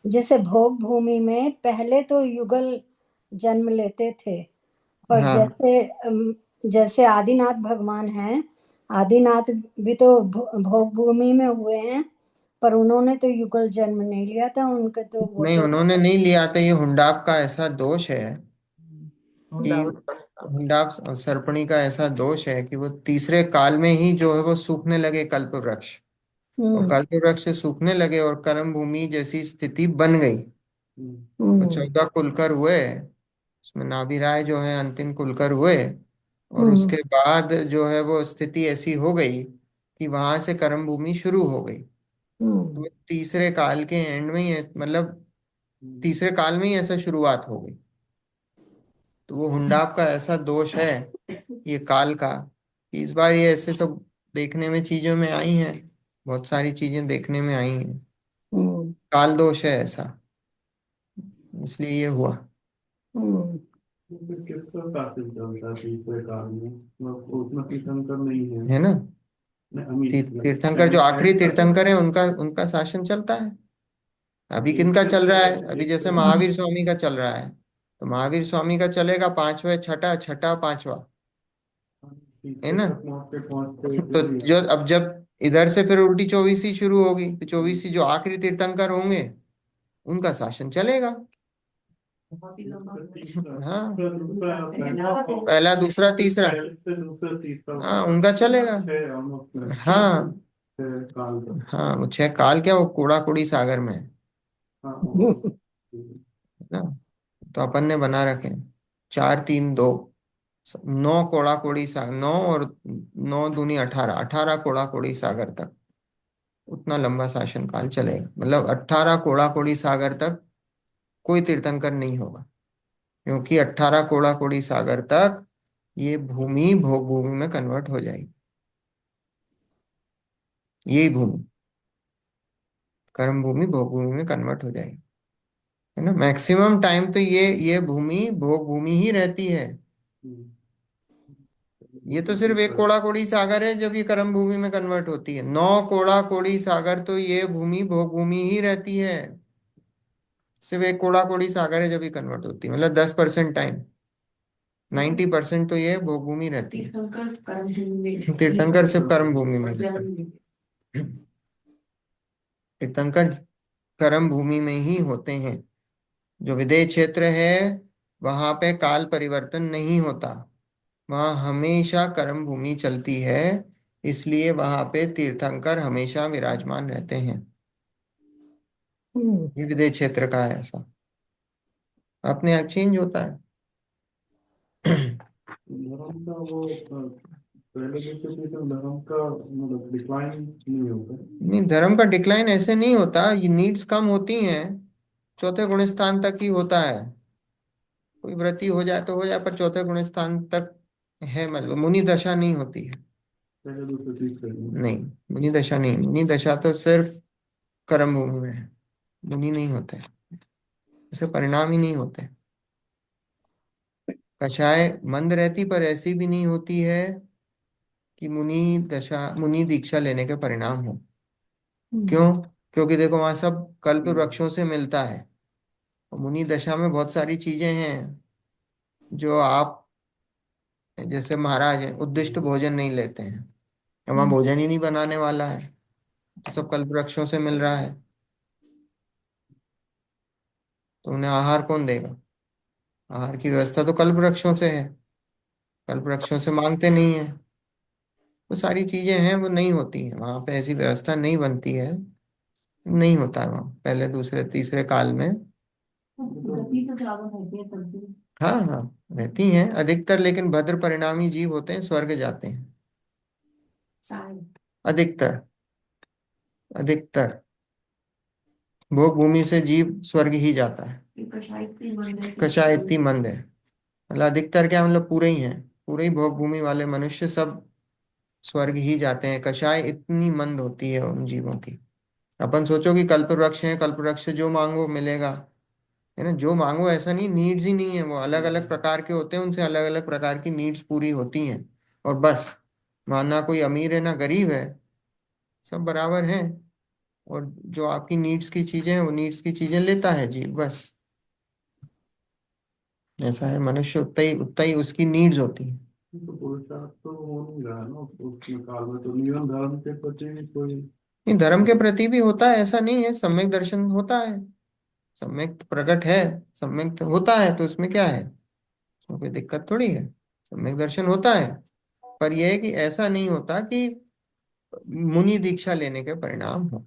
जैसे भोग भूमि में पहले तो युगल जन्म लेते थे, पर हाँ, जैसे आदिनाथ भगवान हैं, आदिनाथ भी तो भोग भूमि में हुए हैं, पर उन्होंने तो युगल जन्म नहीं लिया था, उनके तो वो नहीं तो उन्होंने नहीं लिया था। ये हुंडाप का ऐसा दोष है कि, हुंडाप और सर्पणी का ऐसा दोष है कि वो तीसरे काल में ही जो है वो सूखने लगे कल्प वृक्ष। और हम्म कल्प वृक्ष सूखने लगे और कर्म भूमि जैसी स्थिति बन गई। वो हम्म 14 कुलकर हुए, उसमें नाभिराय जो है अंतिम कुलकर हुए। और उसके बाद जो है वो स्थिति ऐसी हो गई कि वहां से कर्म भूमि शुरू हो गई। तो तीसरे काल के एंड में ही मतलब तीसरे काल में ही ऐसा शुरुआत हो गई। तो वो हुंडाप का ऐसा दोष है ये काल का कि इस बार ये ऐसे सब देखने में चीजों में आई हैं, बहुत सारी चीजें देखने में आई हैं। काल दोष है ऐसा, इसलिए ये हुआ। फिर किसका शासन चलता है तीसरे काल में? उसमें तीर्थंकर नहीं है। है ना, नहीं, अमित तीर्थंकर जो आखिरी तीर्थंकर है उनका उनका शासन चलता है। अभी किनका चल रहा है? अभी जैसे महावीर स्वामी का चल रहा है, तो महावीर स्वामी का चलेगा पांचवा, छठा, छठा, पांचवा, है तीसरे ना। तक पहुंचते पहुंचते तो फिर जो अब जब इधर से फिर उल्टी चौबीसी शुरू होगी, तो चौबीसी जो आखिरी तीर्थंकर होंगे उनका शासन चलेगा। हाँ, दूसरा पहला, दूसरा, तीसरा, पहले से दूसरा तीसरा हाँ उनका चलेगा। छह almost में। हाँ छह काल तक। हाँ, वो छह काल क्या, वो कूड़ा कुड़ी सागर में है हाँ ना। तो अपन ने बना रखे हैं 4 3 2, 9 कोड़ा कोड़ी सागर, 9 और 9 दूनी 18, 18 कोड़ा कोड़ी सागर तक उतना लंबा शासन काल चलेगा। मतलब 18 कोड़ा कोड़ी सागर तक कोई तीर्थंकर नहीं होगा, क्योंकि 18 कोड़ा कोड़ी सागर तक ये भूमि भोग भूमि में कन्वर्ट हो जाएगी। यही भूमि कर्म भूमि भोग भूमि में कन्वर्ट हो जाएगी, है ना। मैक्सिमम टाइम तो ये भूमि भोग भूमि ही रहती है। ये तो सिर्फ एक कोड़ा कोड़ी सागर है जब ये कर्म भूमि में कन्वर्ट होती है। 9 कोड़ा कोड़ी सागर तो ये भूमि भोग भूमि ही रहती है। सिर्फ एक कोड़ा कोड़ी सागर है जब ये कन्वर्ट होती है, मतलब 10% टाइम, 90% तो ये भोग भूमि रहती है। तीर्थंकर सिर्फ कर्म भूमि में, तीर्थंकर कर्म भूमि में ही होते हैं। जो विदेह क्षेत्र है वहां पे काल परिवर्तन नहीं होता, वहां हमेशा कर्म भूमि चलती है, इसलिए वहां पे तीर्थंकर हमेशा विराजमान रहते हैं। ये विदेह क्षेत्र का है ऐसा, अपने यहाँ चेंज होता है। धर्म का वो पहले जैसे थे तो धर्म का मतलब डिक्लाइन नहीं होता। नहीं, धर्म का डिक्लाइन ऐसे नहीं होता, ये नीड्स कम होती हैं, चौथे गुण स्थान तक ही होता है। कोई व्रती हो जाए तो हो जाए, पर चौथे गुण स्थान तक है, मतलब मुनि दशा नहीं होती है। पहले दूसरे तीसरे में। नहीं, मुनि दशा नहीं, मुनि दशा तो सिर्फ कर्म भूमि में है, मुनि नहीं होते, ऐसे परिणाम ही नहीं होते। कषाय मंद रहती पर ऐसी भी नहीं होती है कि मुनि दशा, मुनि दीक्षा लेने के परिणाम हो। क्यों? क्योंकि देखो वहां सब कल्प वृक्षों से मिलता है, और मुनि दशा में बहुत सारी चीजें हैं जो आप, जैसे महाराज हैं, उद्दिष्ट भोजन नहीं लेते हैं, वहां भोजन ही नहीं बनाने वाला है, तो सब कल्प वृक्षों से मिल रहा है, तो उन्हें आहार कौन देगा? आहार की व्यवस्था तो कल्प वृक्षों से है, कल्प वृक्षों से मांगते नहीं है। वो सारी चीजें हैं, वो नहीं होती हैं वहां पे, ऐसी व्यवस्था नहीं बनती है, नहीं होता है वहां पहले दूसरे तीसरे काल में। गति तो ज्यादा रहती है तब भी। हाँ हाँ, रहती हैं अधिकतर, लेकिन भद्र परिणामी जीव होते हैं, स्वर्ग जाते हैं सारे अधिकतर। अधिकतर भोग भूमि से जीव स्वर्ग ही जाता है। कषाय इतनी मंद है कषाय इतनी मंद है, मतलब अधिकतर क्या, मतलब पूरे ही हैं, पूरे ही भोग भूमि वाले मनुष्य सब स्वर्ग ही जाते हैं। कषाय इतनी मंद होती है उन जीवों की। अपन सोचो कि कल्प वृक्ष है, कल्प वृक्ष से जो मांगो मिलेगा, है ना। जो मांगो ऐसा नहीं, नीड्स ही नहीं है, वो अलग अलग प्रकार के होते हैं, उनसे अलग अलग प्रकार की नीड्स पूरी होती हैं, और बस। माना कोई अमीर है ना गरीब है, सब बराबर हैं, और जो आपकी नीड्स की चीजें हैं वो नीड्स की चीजें लेता है जी, बस। ऐसा है, मनुष्य उतना ही उसकी नीड्स होती है। तो पुरुषार्थ तो हो नहीं रहा ना उसमें काल में, तो नियम धर्म के प्रति भी कोई। नहीं, धर्म के प्रति भी होता है, ऐसा नहीं है, सम्यक दर्शन होता है, सम्यक प्रकट है, सम्यक होता है, तो उसमें क्या है, उसमें कोई दिक्कत थोड़ी है, सम्यक दर्शन होता है। पर यह है कि ऐसा नहीं होता कि मुनि दीक्षा लेने के परिणाम हो।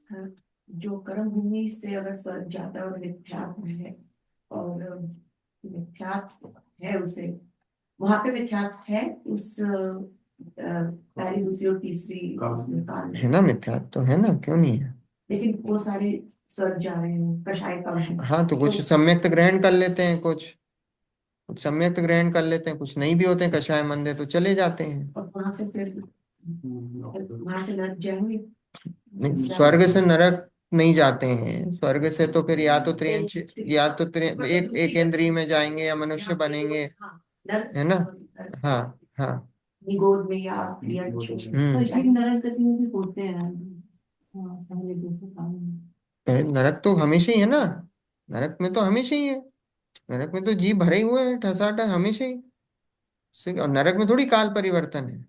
हाँ, जो कर्म भूमि से अगर स्वर्ग जाता है और मिथ्यात्म है और मिथ्यात्म है उसे वहां पे मिथ्यात्व है उस पहली दूसरी और तीसरी उसमें काल में। है ना, मिथ्यात्व तो है ना, क्यों नहीं है। लेकिन वो सारे स्वर्ग जा रहे हैं, कषाय कम है। हाँ, तो कुछ सम्यक्त ग्रहण कर लेते हैं, कुछ कुछ सम्यक्त ग्रहण कर लेते हैं, कुछ नहीं भी होते हैं कषाय मंदे तो चले जाते हैं। और वहां से नरक जाएंगे। नहीं, स्वर्ग से नरक नहीं जाते हैं, स्वर्ग से तो फिर या तो त्रियंच, या तो एक इंद्रिय में जाएंगे या मनुष्य बनेंगे, हाँ, नरक, है ना। हाँ हाँ। निगोद में या तो नरक गति में भी होते हैं। हाँ, पहले दूसरे काम में। पहले नरक तो हमेशा ही है ना, नरक में तो हमेशा ही है, नरक में तो जीव भरे हुए हैं ठसाठस हमेशा ही। और नरक में थोड़ी काल परिवर्तन है।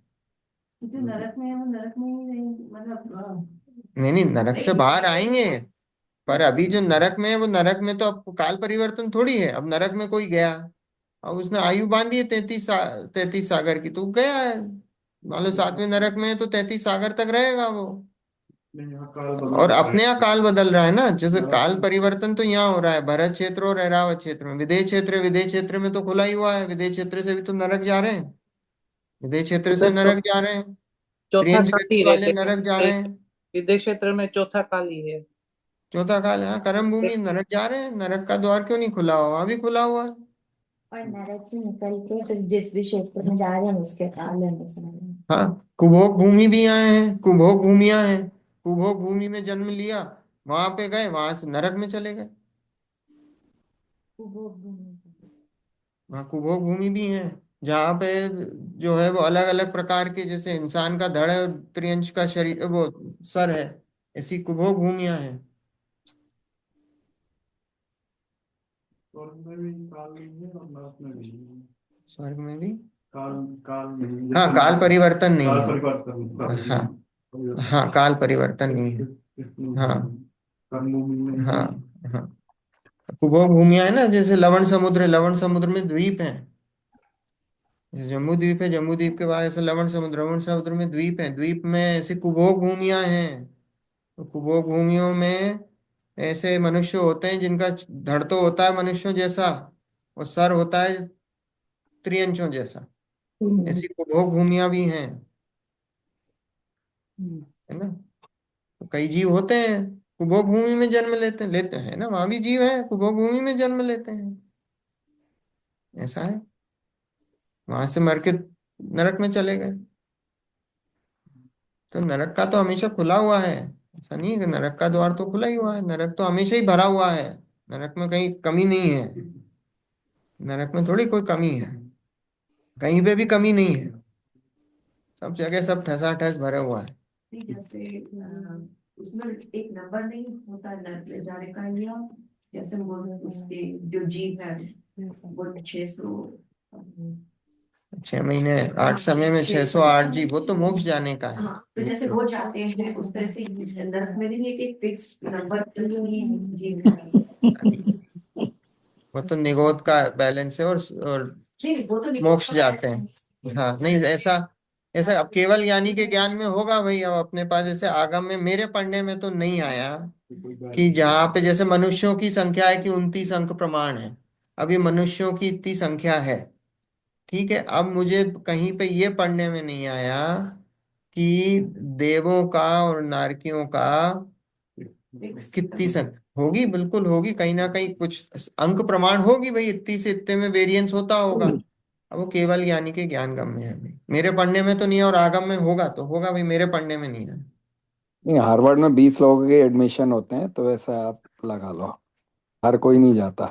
जो नरक में है वो नरक में ही नहीं, मतलब नहीं नहीं, नरक से बाहर आएंगे, पर अभी जो नरक में है वो नरक में तो अब काल परिवर्तन थोड़ी है। अब नरक में कोई गया, अब उसने आयु बांधी है 33 सागर की, तो गया है, मान लो 7वें नरक में है तो 33 सागर तक रहेगा वो। यहाँ काल बदल और रहा अपने यहाँ काल बदल रहा है ना, जैसे नरक काल में। परिवर्तन तो यहाँ हो रहा है भरत क्षेत्र और ऐरावत क्षेत्र में। विदेह क्षेत्र में तो खुला ही हुआ है, विदेह क्षेत्र से भी तो नरक जा रहे हैं, विदेह क्षेत्र से उधर नरक जा रहे हैं, चौथा त्रियंच काल ही गति है, वाले नरक जा रहे हैं। विदेश क्षेत्र में चौथा काल ही है। चौथा काल है, हाँ, कर्म भूमि नरक जा रहे हैं, नरक का द्वार क्यों नहीं खुला हुआ, वहां भी खुला हुआ है। और नरक से निकल के फिर जिस भी क्षेत्र में जा रहे हैं उसके काल अनुसार। हाँ, कुभोग भूमि भी आए हैं, कुभोग भूमियां हैं, कुभोग भूमि में जन्म लिया, वहां पे गए, वहां से नरक में चले गए। वहाँ कुभोग भूमि भी है, जहाँ पे जो है वो अलग अलग प्रकार के, जैसे इंसान का धड़ है और त्रियंच का शरीर वो सर है, ऐसी कुभोग भूमियां हैं। स्वर्ग में भी काल नहीं है और नरक में भी नहीं है। स्वर्ग में भी, काल काल नहीं है। हाँ, काल परिवर्तन नहीं काल है। परिवर्तन हाँ हाँ, काल परिवर्तन नहीं है। हाँ कर्मभूमि में हाँ नहीं। हाँ। कुभोग भूमियां है ना, जैसे लवण समुद्र है, लवण समुद्र में द्वीप है, जैसे जम्बू द्वीप है, जम्बू द्वीप के बाद ऐसे लवण समुद्र में द्वीप है, द्वीप में ऐसे कुभोग भूमियां हैं। तो कुभोग भूमियों में ऐसे मनुष्य होते हैं जिनका धड़ तो होता है मनुष्यों जैसा, और सर होता है त्रियंचों जैसा, ऐसी कुभोग भूमियां भी हैं, है ना। तो कई जीव होते हैं कुभोग भूमि में जन्म लेते लेते हैं ना, वहां भी जीव है कुभोग भूमि में जन्म लेते हैं, ऐसा है। वहां से मर के नरक में चले गए। तो नरक का तो हमेशा खुला हुआ है, ऐसा नहीं है कि नरक का द्वार तो खुला ही हुआ है, नरक तो हमेशा ही भरा हुआ है, नरक में कहीं कमी नहीं है, नरक में थोड़ी कोई कमी है, कहीं पे भी कमी नहीं है, सब जगह सब ठसाठस भरा हुआ है। जैसे उसमें एक नंबर नहीं होता नरक में जाने का, या जैसे वो उसके जो जीव है वो 600 6 महीने 8 समय में 608 जी, वो तो मोक्ष जाने का है। हाँ, तो जैसे वो जाते हैं उस तरह से नरक में नहीं है कि फिक्स नंबर जीव है। वो तो निगोद का बैलेंस है, और नहीं, वो तो मोक्ष जाते हैं। हाँ, नहीं ऐसा, ऐसा अब केवल ज्ञानी के ज्ञान में होगा भाई। अब अपने पास जैसे आगम में मेरे पढ़ने में तो नहीं आया कि जहाँ पे जैसे मनुष्यों की संख्या है कि 29 अंक प्रमाण है, अभी मनुष्यों की इतनी संख्या है, ठीक है। अब मुझे कहीं पे ये पढ़ने में नहीं आया कि देवों का और नारकियों का कितनी संख्या होगी, बिल्कुल होगी, कहीं ना कहीं कुछ अंक प्रमाण होगी भाई, इतनी से इतने में वेरिएंस होता होगा। अब वो केवल ज्ञानी के ज्ञान गम में है भाई, मेरे पढ़ने में तो नहीं है, और आगम में होगा तो होगा भाई, मेरे पढ़ने में नहीं है। नहीं, हार्वर्ड में 20 लोगों के एडमिशन होते हैं, तो वैसा आप लगा लो, हर कोई नहीं जाता।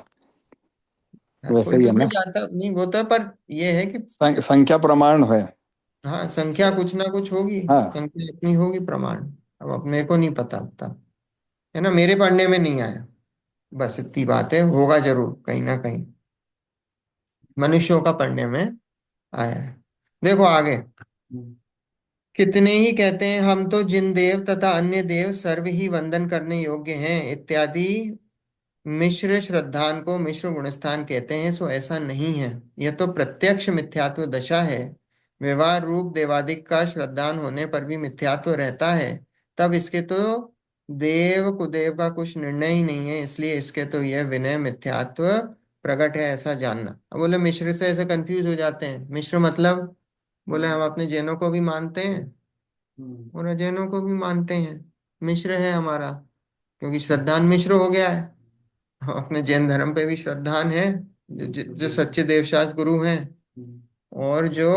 हर वैसे कोई ही तो है नहीं ना, जाता, नहीं होता, पर ये है कि संख्या प्रमाण है। हाँ, संख्या कुछ ना कुछ होगी, हाँ, संख्या अपनी होगी प्रमाण। अब मेरे को नहीं पता होता, है ना, मेरे पढ़ने में नहीं आया, बस इतनी बात है, होगा जरूर कहीं ना कहीं मनुष्यों का पढ़ने में आया है। देखो आगे, कितने ही कहते हैं हम तो जिन देव तथा अन्य देव सर्व ही वंदन करने योग्य हैं इत्यादि मिश्र श्रद्धान को मिश्र गुणस्थान कहते हैं, सो ऐसा नहीं है, यह तो प्रत्यक्ष मिथ्यात्व दशा है। व्यवहार रूप देवादिक का श्रद्धान होने पर भी मिथ्यात्व रहता है, तब इसके तो देव कुदेव का कुछ निर्णय ही नहीं है, इसलिए इसके तो यह विनय मिथ्यात्व प्रकट है ऐसा जानना। अब बोले मिश्र से ऐसे कंफ्यूज हो जाते हैं, मिश्र मतलब, बोले हम अपने जैनों को भी मानते हैं और अजैनों को भी मानते हैं, मिश्र है हमारा, क्योंकि श्रद्धान मिश्र हो गया है। हम अपने जैन धर्म पे भी श्रद्धान है, जो सच्चे देवशास्त्र गुरु हैं, और जो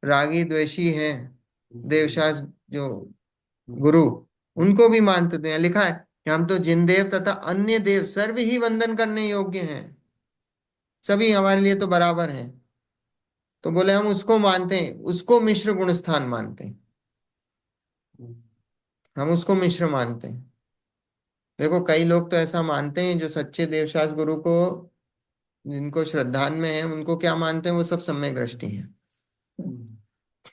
रागी द्वेषी हैं देवशास्त्र जो गुरु, उनको भी मानते थे। यहाँ लिखा है कि हम तो जिन देव तथा अन्य देव सर्व ही वंदन करने योग्य हैं, सभी हमारे लिए तो बराबर हैं। तो बोले हम उसको मानते हैं, उसको मिश्र गुण स्थान मानते हैं, हम उसको मिश्र मानते हैं। देखो कई लोग तो ऐसा मानते हैं, जो सच्चे देवशास्त्र गुरु को, जिनको श्रद्धान में है, उनको क्या मानते हैं, वो सब सम्यक दृष्टि है।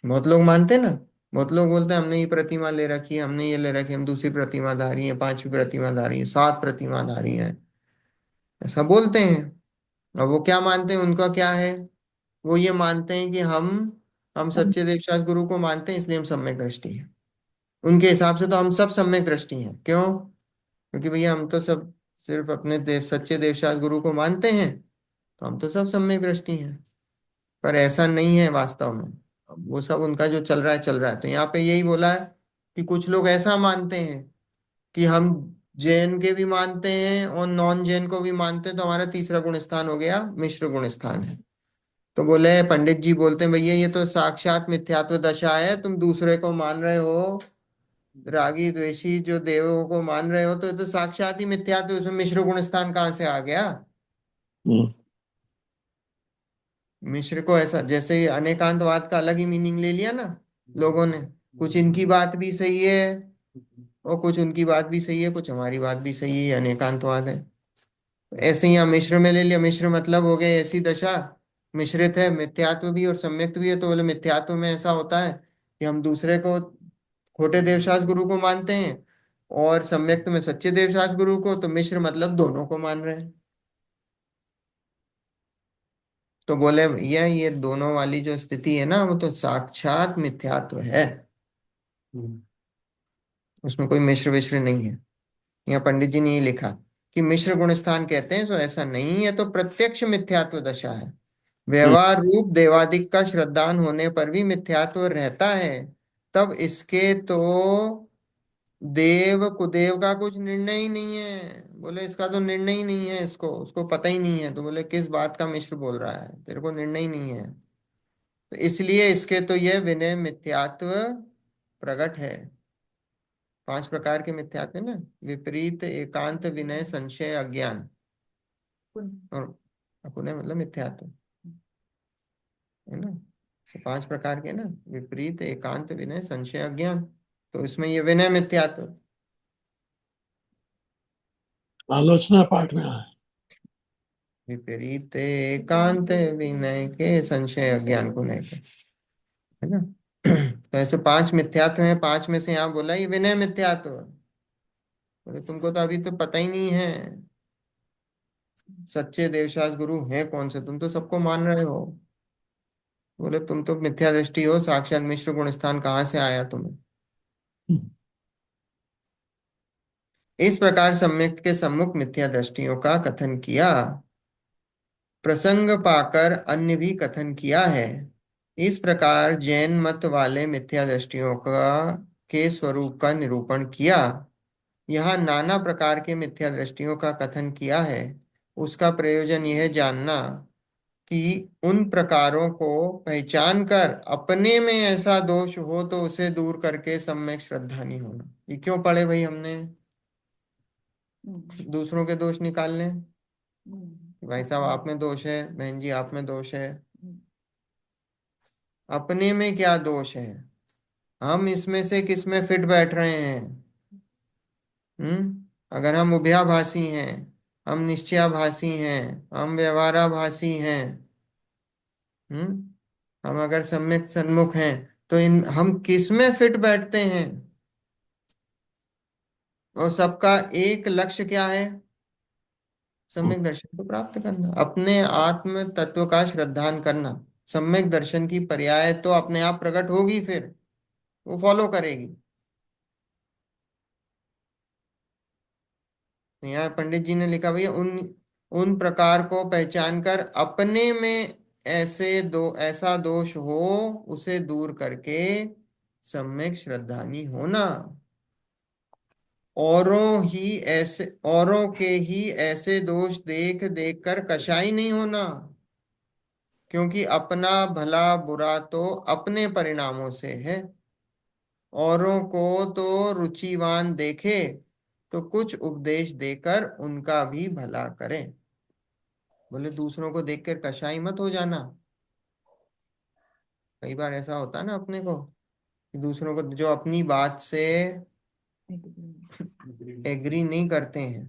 बहुत लोग मानते हैं ना, बहुत लोग बोलते हैं हमने ये प्रतिमा ले रखी है, हमने ये ले रखी है, हम दूसरी प्रतिमाधारी है, पांचवी प्रतिमाधारी है, सात प्रतिमाधारी है, ऐसा बोलते हैं। और वो क्या मानते हैं, उनका क्या है, वो ये मानते हैं कि हम सच्चे देवशास्त्र गुरु को मानते हैं, इसलिए हम सम्यक दृष्टि है। उनके हिसाब से तो हम सब सम्यक दृष्टि हैं। क्यों? क्योंकि भैया हम तो सब सिर्फ अपने सच्चे देवशास्त्र गुरु को मानते हैं, तो हम तो सब सम्यक दृष्टि हैं। पर ऐसा नहीं है वास्तव में, वो सब उनका जो चल रहा है चल रहा है। तो यहाँ पे यही बोला है कि कुछ लोग ऐसा मानते हैं कि हम जैन के भी मानते हैं और नॉन जैन को भी मानते हैं, तो हमारा तीसरा गुण स्थान हो गया मिश्र गुण स्थान है। तो बोले पंडित जी बोलते हैं भैया ये तो साक्षात मिथ्यात्व दशा है, तुम दूसरे को मान रहे हो, रागी द्वेषी जो देवों को मान रहे हो, तो ये तो साक्षात ही मिथ्यात्व, उसमें मिश्र गुण स्थान कहाँ से आ गया? मिश्र को ऐसा, जैसे ही अनेकांतवाद का अलग ही मीनिंग ले लिया ना लोगों ने, कुछ इनकी बात भी सही है और कुछ उनकी बात भी सही है, कुछ हमारी बात भी सही है, अनेकांतवाद है। ऐसे ही यहाँ मिश्र में ले लिया, मिश्र मतलब हो गया ऐसी दशा, मिश्रित है, मिथ्यात्व भी और सम्यक्त भी है। तो बोले मिथ्यात्व में ऐसा होता है कि हम दूसरे को खोटे देवशास्त्र गुरु को मानते हैं, और सम्यक्त में सच्चे देवशास्त्र गुरु को, तो मिश्र मतलब दोनों को मान रहे हैं। तो बोले ये दोनों वाली जो स्थिति है ना, वो तो साक्षात मिथ्यात्व है, उसमें कोई मिश्र विश्र नहीं है। यहाँ पंडित जी ने ये लिखा कि मिश्र गुण स्थान कहते हैं, सो ऐसा नहीं है, तो प्रत्यक्ष मिथ्यात्व दशा है। व्यवहार रूप देवादिक का श्रद्धान होने पर भी मिथ्यात्व रहता है, तब इसके तो देव कुदेव का कुछ निर्णय ही नहीं है। बोले इसका तो निर्णय ही नहीं है, इसको उसको पता ही नहीं है। तो बोले किस बात का मिश्र बोल रहा है, तेरे को निर्णय ही नहीं है, तो इसलिए इसके तो यह विनय मिथ्यात्व प्रकट है। 5 प्रकार के मिथ्यात्व है ना, विपरीत, एकांत, विनय, संशय, अज्ञान और अपुनय मतलब मिथ्यात्व है ना। 5 प्रकार के ना, विपरीत, एकांत, विनय, संशय, अज्ञान। तो इसमें ये विनय मिथ्यात्व, आलोचना पाठ में आए। विपरीत एकांत विनय के, संशय अज्ञान को नहीं, है ना। तो ऐसे 5 मिथ्यात्व हैं, 5 में से यहाँ बोला ये विनय मिथ्यात्व। बोले तुमको तो अभी तो पता ही नहीं है सच्चे देवशास्त्र गुरु हैं कौन से, तुम तो सबको मान रहे हो। बोले तुम तो मिथ्या दृष्टि हो, साक्षात मिश्र गुण स्थान कहाँ से आया तुम्हें? इस प्रकार सम्यक के सम्मुख मिथ्या दृष्टियों का कथन किया, प्रसंग पाकर अन्य भी कथन किया है। इस प्रकार जैन मत वाले मिथ्या दृष्टियों का के स्वरूप का निरूपण किया। यहाँ नाना प्रकार के मिथ्या दृष्टियों का कथन किया है। उसका प्रयोजन यह जानना कि उन प्रकारों को पहचान कर अपने में ऐसा दोष हो तो उसे दूर करके सम्यक श्रद्धानी होना। ये क्यों पढ़े भाई हमने? दूसरों के दोष निकालने, भाई साहब आप में दोष है, बहन जी आप में दोष है, अपने में क्या दोष है? हम इसमें से किस में फिट बैठ रहे हैं? अगर हम उभयाभासी हैं, हम निश्चयाभासी हैं, हम व्यवहाराभासी हैं, हम अगर सम्यक सन्मुख हैं, तो इन हम किस में फिट बैठते हैं? और सबका एक लक्ष्य क्या है? सम्यक दर्शन को प्राप्त करना, अपने आत्म तत्व का श्रद्धान करना। सम्यक दर्शन की पर्याय तो अपने आप प्रकट होगी, फिर वो फॉलो करेगी। यहाँ पंडित जी ने लिखा भैया उन उन प्रकार को पहचान कर अपने में ऐसा दोष हो उसे दूर करके सम्यक श्रद्धानी होना। औरों के ही ऐसे दोष देख देख कर कषाय नहीं होना, क्योंकि अपना भला बुरा तो अपने परिणामों से है। औरों को तो रुचिवान देखे तो कुछ उपदेश देकर उनका भी भला करें। बोले दूसरों को देखकर कषाय मत हो जाना। कई बार ऐसा होता है ना अपने को, कि दूसरों को जो अपनी बात से एग्री नहीं करते हैं,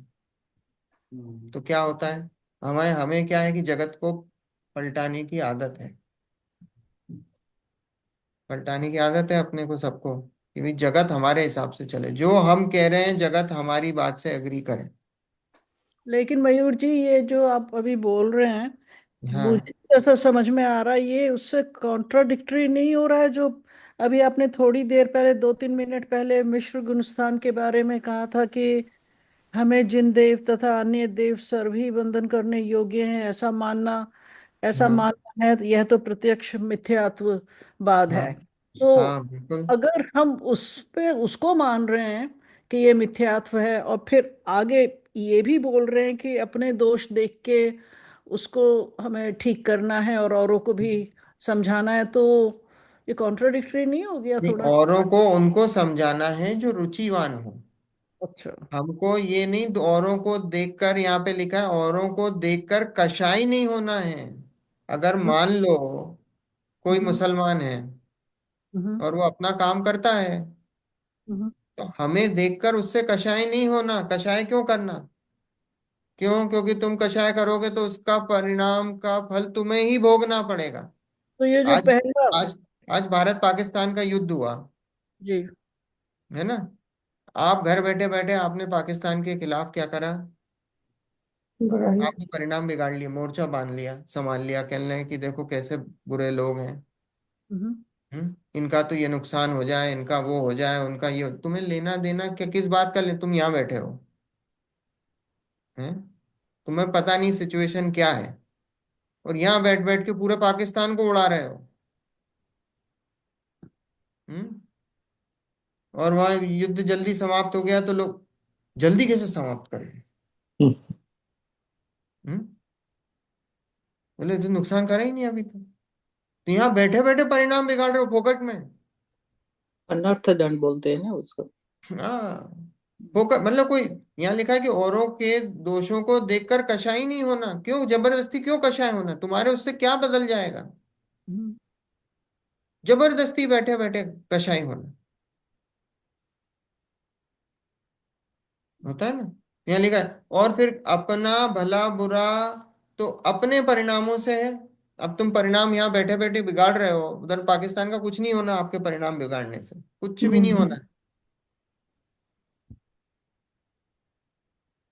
तो क्या होता है, हमें हमें क्या है कि जगत को पलटाने की आदत है। पलटाने की आदत है अपने को सबको, कि भाई जगत हमारे हिसाब से चले, जो हम कह रहे हैं जगत हमारी बात से एग्री करे। लेकिन मयूर जी, ये जो आप अभी बोल रहे हैं, हाँ मुझे ऐसा समझ में आ रहा है, ये उससे कॉन्ट्राडिक्टरी नहीं हो रहा है जो अभी आपने थोड़ी देर पहले, 2-3 मिनट पहले मिश्र गुणस्थान के बारे में कहा था कि हमें जिन देव तथा अन्य देव सर्व बंधन करने योग्य हैं, ऐसा हाँ मानना है, यह तो प्रत्यक्ष मिथ्यात्ववाद हाँ है। तो हाँ बिल्कुल। अगर हम उस पे उसको मान रहे हैं कि ये मिथ्यात्व है, और फिर आगे ये भी बोल रहे हैं कि अपने दोष देख के उसको हमें ठीक करना है और औरों को भी समझाना है, तो ये कॉन्ट्राडिक्टरी नहीं हो गया नहीं, थोड़ा? औरों को उनको समझाना है जो रुचिवान हो। अच्छा। हमको ये नहीं, औरों को देखकर, यहाँ पे लिखा है औरों को देखकर कषाय नहीं होना है। अगर हम्म। मान लो कोई हम्म। मुसलमान है हम्म। और वो अपना काम करता है, हम्म। तो हमें देखकर उससे कषाय नहीं होना। कषाय क्यों करना? क्यों? क्योंकि तुम कषाय करोगे तो उसका परिणाम का फल तुम्हें ही भोगना पड़ेगा। तो ये जो आज पहला। आज आज भारत पाकिस्तान का युद्ध हुआ, जी। है ना? आप घर बैठे बैठे आपने पाकिस्तान के खिलाफ क्या करा? बुराई। आपने परिणाम बिगाड़ लिया, मोर्चा बांध लिया, संभाल लिया, कहने लगे कि देखो कैसे बुरे लोग हैं। हम्म। इनका तो ये नुकसान हो जाए, इनका वो हो जाए, उनका ये, तुम्हें लेना देना क्या, किस बात का तुम यहाँ बैठे हो? हैं? तुम्हें पता नहीं सिचुएशन क्या है, और यहाँ बैठ बैठ के पूरे पाकिस्तान को उड़ा रहे हो। हम्म और वहां युद्ध जल्दी समाप्त हो गया तो लोग जल्दी कैसे समाप्त करें? हम्म बोले तो नुकसान करा ही नहीं अभी तक, तो यहाँ बैठे बैठे परिणाम बिगाड़ रहे हो फोकट में। अनर्थ दंड बोलते हैं ना उसको। हाँ, फोकट मतलब कोई, यहाँ लिखा है कि औरों के दोषों को देखकर कषाय नहीं होना। क्यों जबरदस्ती, क्यों कषाय होना? तुम्हारे उससे क्या बदल जाएगा? हम्म। जबरदस्ती बैठे बैठे कषाय होना होता है ना। यहाँ लिखा है और फिर अपना भला बुरा तो अपने परिणामों से है। अब तुम परिणाम यहाँ बैठे बैठे बिगाड़ रहे हो, उधर पाकिस्तान का कुछ नहीं होना आपके परिणाम बिगाड़ने से, कुछ भी नहीं होना।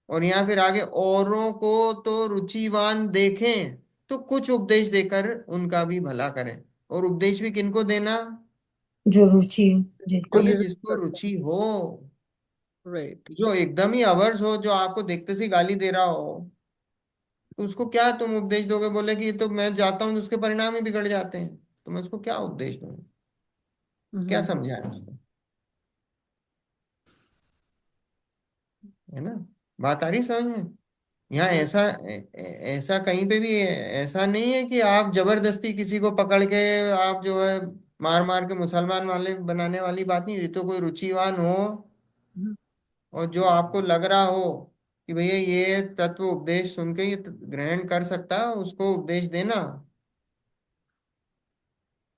और यहाँ फिर आगे, औरों को तो रुचिवान देखें तो कुछ उपदेश देकर उनका भी भला करें। और उपदेश भी किनको देना? जो रुचि जिनको भैया डिजर्व जिसको करता रुचि हो, है। राइट। जो एकदम ही अवर्स हो, जो आपको देखते से ही गाली दे रहा हो, तो उसको क्या तुम उपदेश दोगे? बोले कि ये तो मैं जाता हूँ तो उसके परिणाम ही बिगड़ जाते हैं, तो मैं उसको क्या उपदेश दूँ? क्या हम्म। समझाएं उसको? है ना? बात आ रही समझ में? यहाँ ऐसा कहीं पे भी ऐसा नहीं है कि आप जबरदस्ती किसी को पकड़ के आप जो है मार मार के मुसलमान वाले बनाने वाली बात नहीं। ये तो कोई रुचिवान हो हम्म। और जो आपको लग रहा हो कि भैया ये तत्व उपदेश सुन के ये ग्रहण कर सकता है, उसको उपदेश देना।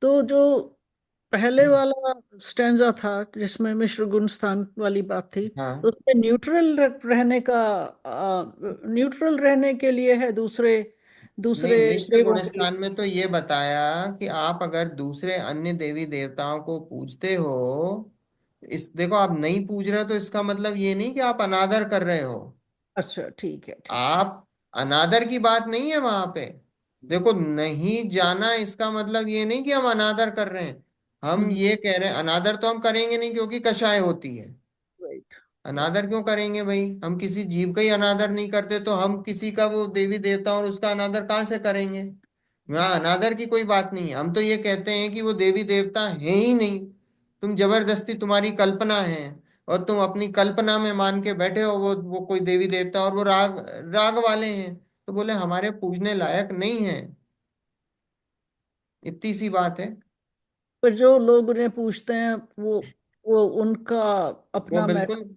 तो जो पहले हम्म, वाला स्टैंजा था जिसमें मिश्र गुण स्थान वाली बात थी, तो हाँ उसमें न्यूट्रल रहने के लिए है दूसरे नहीं, दूसरे मिश्र देवों के लिए। गुणस्थान में तो ये बताया कि आप अगर दूसरे अन्य देवी देवताओं को पूजते हो, इस देखो आप नहीं पूज रहे हो तो इसका मतलब ये नहीं कि आप अनादर कर रहे हो। अच्छा, ठीक है, ठीक। आप, अनादर की बात नहीं है वहां पे। देखो, नहीं जाना इसका मतलब ये नहीं कि हम अनादर कर रहे हैं। हम हम्म। ये कह रहे हैं, अनादर तो हम करेंगे नहीं क्योंकि कषाय होती है। राइट। अनादर क्यों करेंगे भाई? हम किसी जीव का ही अनादर नहीं करते तो हम किसी का वो देवी देवता और उसका अनादर कहाँ से करेंगे? यहाँ अनादर की कोई बात नहीं है। हम तो ये कहते हैं कि वो देवी देवता है ही नहीं, तुम जबरदस्ती, तुम्हारी कल्पना है, और तुम अपनी कल्पना में मान के बैठे हो वो कोई देवी देवता, और वो राग राग वाले हैं, तो बोले हमारे पूजने लायक नहीं है। इतनी सी बात है। पर जो लोग उन्हें पूछते हैं वो उनका वो अपना बिल्कुल,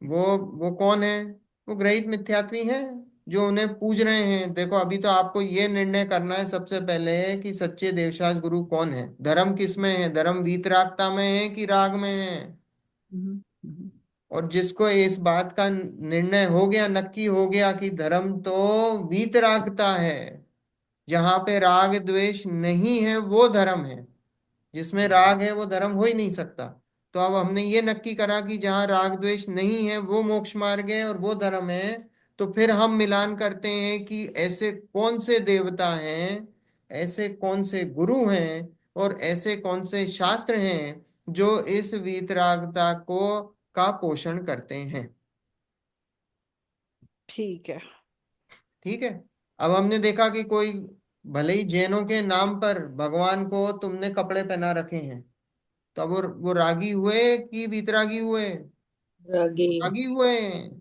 वो वो कौन है? वो ग्रहित मिथ्यात्वी हैं जो उन्हें पूज रहे हैं। देखो, अभी तो आपको ये निर्णय करना है सबसे पहले कि सच्चे देवशास गुरु कौन है, धर्म किस में है, धर्म वीतरागता में है कि राग में है। हम्म, हम्म, और जिसको इस बात का निर्णय हो गया, नक्की हो गया कि धर्म तो वीतरागता है, जहां पे राग द्वेष नहीं है वो धर्म है, जिसमें राग है वो धर्म हो ही नहीं सकता। तो अब हमने ये नक्की करा कि जहां राग द्वेष नहीं है वो मोक्ष मार्ग है और वो धर्म है। तो फिर हम मिलान करते हैं कि ऐसे कौन से देवता हैं, ऐसे कौन से गुरु हैं, और ऐसे कौन से शास्त्र हैं जो इस वीतरागता को का पोषण करते हैं। ठीक है। ठीक है। अब हमने देखा कि कोई, भले ही जैनों के नाम पर भगवान को तुमने कपड़े पहना रखे हैं, तो अब वो रागी हुए कि वीतरागी हुए? रागी। रागी हुए हैं।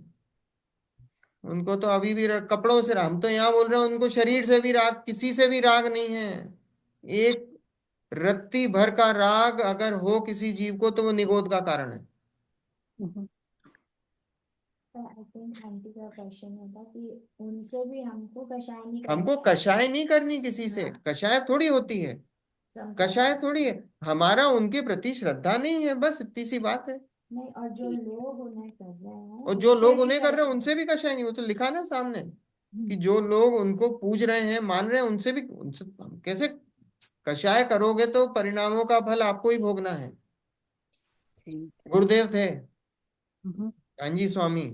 उनको तो अभी भी कपड़ों से, हम तो यहाँ बोल रहे हैं उनको शरीर से भी राग, किसी से भी राग नहीं है। एक रत्ती भर का राग अगर हो किसी जीव को तो वो निगोद का कारण है। हम्म, आई थिंक आंटी का क्वेश्चन होता कि उनसे भी हमको कषाय नहीं हमको करना कषाय नहीं करनी किसी से, हाँ कषाय थोड़ी होती है, कषाय संप्रदाय थोड़ी है। हमारा उनके प्रति श्रद्धा नहीं है, बस इतनी सी बात है। नहीं और जो लोग उन्हें कर रहे हैं और जो उससे लोग भी उन्हें कर रहे हैं कषाय उनसे भी कषाय नहीं, वो तो लिखा ना सामने कि हम्म, जो लोग उनको पूज रहे हैं, मान रहे हैं, उनसे भी, उनसे कैसे कषाय करोगे? तो परिणामों का फल आपको ही भोगना है। ठीक। गुरुदेव थे, हम्म, कांजी स्वामी,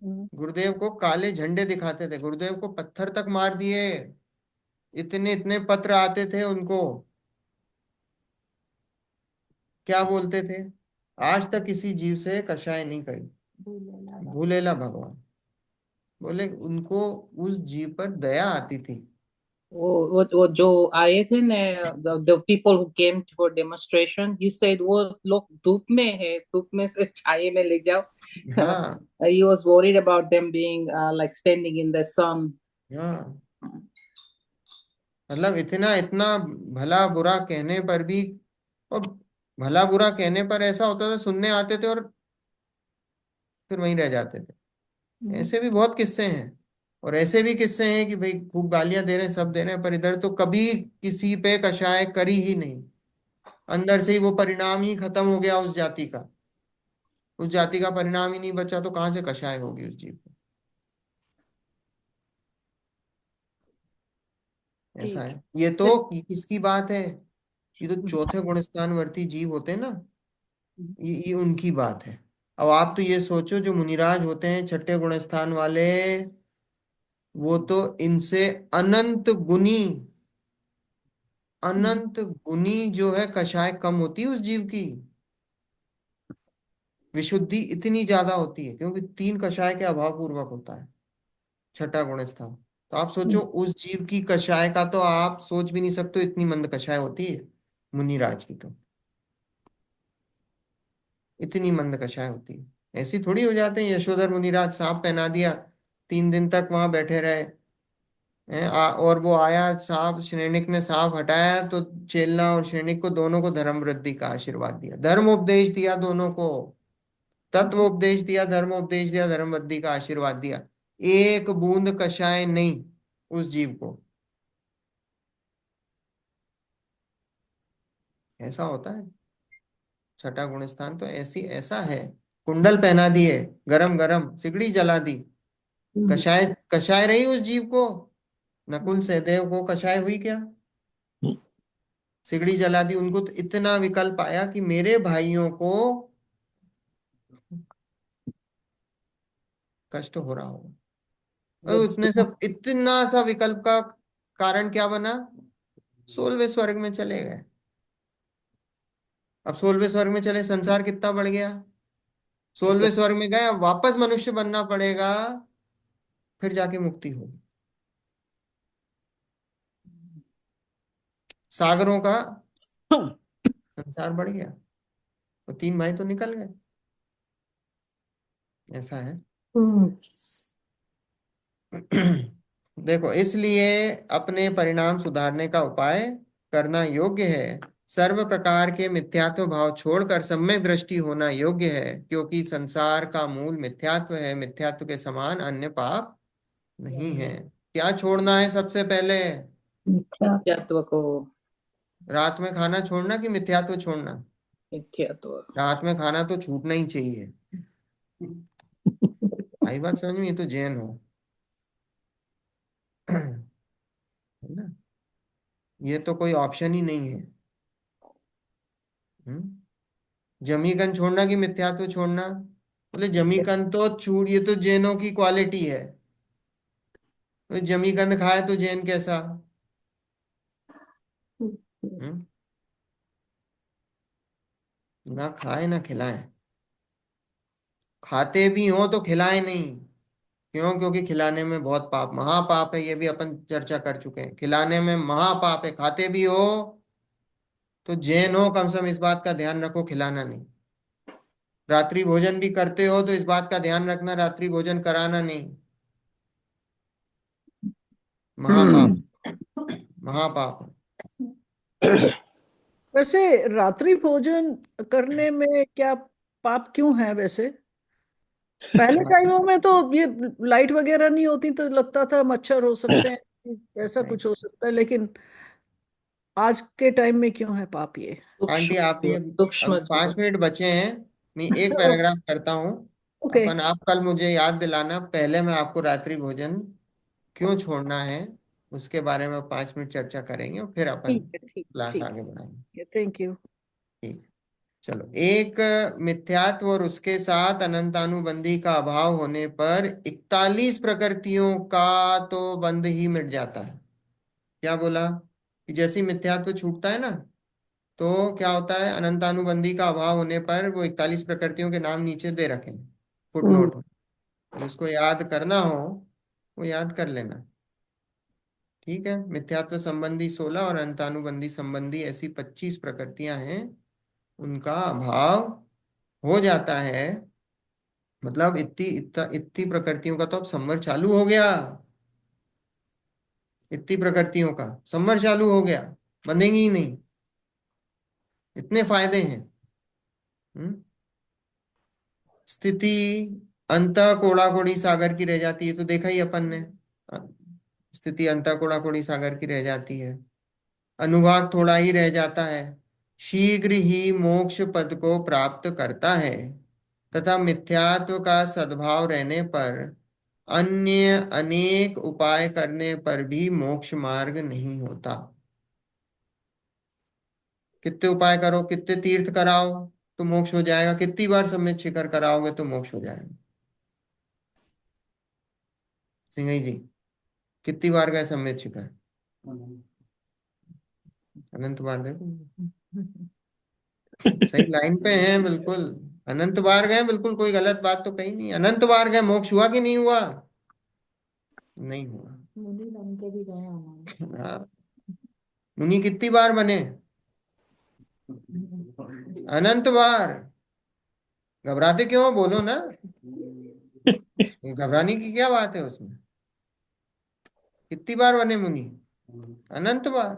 हम्म, गुरुदेव को काले झंडे दिखाते थे, गुरुदेव को पत्थर तक मार दिए, इतने इतने पत्र आते थे उनको। क्या बोलते थे? आज तक किसी जीव से कषाय नहीं करी, भूलेला बाबा भूलेला भगवान। बोले उनको उस जीव पर दया आती थी। वो जो आए थे ने, the people who came for demonstration, he said वो लोग धूप में है, धूप में से छाये में ले जाओ. हाँ, He was worried about them being like standing in the sun. हाँ, मतलब इतना इतना भला बुरा कहने पर भी, और भला बुरा कहने पर ऐसा होता था, सुनने आते थे और फिर वहीं रह जाते थे। हम्म, ऐसे भी बहुत किस्से हैं। और ऐसे भी किस्से हैं कि भाई खूब गालियां दे रहे हैं, सब दे रहे हैं, पर इधर तो कभी किसी पे कषाय करी ही नहीं। अंदर से ही वो परिणाम ही खत्म हो गया उस जाति का, उस जाति का परिणाम ही नहीं बचा, तो कहाँ से कषाय होगी उस जीव को? ऐसा ठीक। है। ये तो चल। किसकी बात है? ये तो हम्म, चौथे गुणस्थानवर्ती जीव होते हैं ना, हम्म, ये उनकी बात है। अब आप तो ये सोचो, जो मुनिराज होते हैं छठे गुणस्थान वाले, वो तो इनसे अनंत गुनी, हम्म, अनंत गुनी जो है कषाय कम होती है उस जीव की। विशुद्धि इतनी ज्यादा होती है क्योंकि तीन कषाय के अभाव पूर्वक होता है छठा गुण स्थान। तो आप सोचो, हम्म, उस जीव की कषाय का तो आप सोच भी नहीं सकते, इतनी मंद कषाय होती है मुनिराज की, तो इतनी मंद कषाय होती है। ऐसी थोड़ी हो जाते हैं। यशोधर मुनिराज सांप पहना दिया, 3 दिन तक वहां बैठे रहे हैं। और वो आया सांप, श्रेणिक ने सांप हटाया तो चेलना और श्रेणिक को दोनों को धर्म वृद्धि का आशीर्वाद दिया, धर्म उपदेश दिया दोनों को, तत्व उपदेश दिया, धर्म उपदेश दिया, धर्म वृद्धि का आशीर्वाद दिया। एक बूंद कषाय नहीं उस जीव को। ऐसा होता है। छठा गुणस्थान तो ऐसी ऐसा है। कुंडल पहना दिए, गरम गरम सिगड़ी जला दी, हम्म, कषाय कषाय रही उस जीव को? नकुल हम्म, सहदेव को कषाय हुई क्या? सिगड़ी जला दी। उनको तो इतना विकल्प आया कि मेरे भाइयों को कष्ट हो रहा होगा, और वो उसने सब इतना सा विकल्प का कारण क्या बना? 16वें स्वर्ग में चले गए। अब 16वें स्वर्ग में चले, संसार कितना बढ़ गया? 16वें स्वर्ग में गए, अब वापस मनुष्य बनना पड़ेगा, फिर जाके मुक्ति होगी। सागरों का संसार बढ़ गया, तो 3 भाई तो निकल गए, ऐसा है। देखो, इसलिए अपने परिणाम सुधारने का उपाय करना योग्य है। सर्व प्रकार के मिथ्यात्व भाव छोड़कर सम्यक दृष्टि होना योग्य है, क्योंकि संसार का मूल मिथ्यात्व है। मिथ्यात्व के समान अन्य पाप नहीं है। क्या छोड़ना है सबसे पहले? मिथ्यात्व को। रात में खाना छोड़ना कि मिथ्यात्व छोड़ना? मिथ्यात्व। रात में खाना तो छूटना ही चाहिए। आई बात समझ में? ये तो जैन हो, है ना? ये तो कोई ऑप्शन ही नहीं है। जमीकंद छोड़ना कि मिथ्यात्व छोड़ना? बोले जमीकंद तो छूट, ये तो जैनों की क्वालिटी है। तो जमीकंद खाए तो जैन कैसा? हम्म? ना खाए ना खिलाए। खाते भी हो तो खिलाए नहीं। क्यों? क्योंकि खिलाने में बहुत पाप, महापाप है, ये भी अपन चर्चा कर चुके हैं। खिलाने में महापाप है। खाते भी हो तो जैन हो, कम से कम इस बात का ध्यान रखो, खिलाना नहीं। रात्रि भोजन भी करते हो तो इस बात का ध्यान रखना, रात्रि भोजन कराना नहीं। महापाप, महापाप है। वैसे रात्रि भोजन करने में क्या पाप क्यों है वैसे? पहले टाइमों में तो ये लाइट वगैरह नहीं होती तो लगता था मच्छर हो सकते हैं, ऐसा नहीं, कुछ हो सकता है, लेकिन आज के टाइम में क्यों है पाप ये? आंटी आप ही, सूक्ष्म अब जीव। 5 मिनट बचे हैं। मैं एक पैराग्राफ करता हूँ। ओके। अपन, आप कल मुझे याद दिलाना, पहले मैं आपको रात्रि भोजन क्यों छोड़ना है उसके बारे में 5 मिनट चर्चा करेंगे, और फिर अपन ठीक है, ठीक क्लास ठीक आगे बढ़ाएंगे। है, थैंक यू। ठीक, चलो। एक, मिथ्यात्व और उसके साथ अनंतानुबंधी का अभाव होने पर 41 प्रकृतियों का तो बंध ही मिट जाता है। क्या बोला? कि जैसे ही मिथ्यात्व छूटता है ना, तो क्या होता है, अनंतानुबंधी का अभाव होने पर वो 41 प्रकृतियों के नाम नीचे दे रखे हैं फुटनोट में। जिसको याद करना हो वो याद कर लेना। ठीक है, मिथ्यात्व संबंधी 16 और अनंतानुबंधी संबंधी ऐसी 25 प्रकृतियां हैं, उनका अभाव हो जाता है। मतलब इतनी प्रकृतियों का तो अब संवर चालू हो गया। इतनी प्रकृतियों का संवर चालू हो गया, बंधेंगी ही नहीं। इतने फायदे हैं। हम्म? स्थिति अंत कोड़ा कोड़ी सागर की रह जाती है, तो देखा ही अपन ने। स्थिति अंत कोड़ा कोड़ी सागर की रह जाती है। अनुभाग थोड़ा ही रह जाता है। शीघ्र ही मोक्ष पद को प्राप्त करता है। तथा मिथ्यात्व का सद्भाव रहने पर अन्य अनेक उपाय करने पर भी मोक्ष मार्ग नहीं होता। कितने उपाय करो, कितने तीर्थ कराओ तो मोक्ष हो जाएगा, कितनी बार समेत शिखर कराओगे तो मोक्ष हो जाएगा। सिंह जी, कितनी बार गए समेत शिखर? अनंत बार गए। सही लाइन पे हैं बिल्कुल। अनंत बार गए, बिल्कुल कोई गलत बात तो कही नहीं। अनंत बार गए, मोक्ष हुआ कि नहीं हुआ? नहीं हुआ। मुनि बन के भी गए हमारे। हाँ, मुनि कितनी बार बने? अनंत बार। घबराते क्यों हो? बोलो ना, ये घबराने की क्या बात है उसमें? कितनी बार बने मुनि? अनंत बार।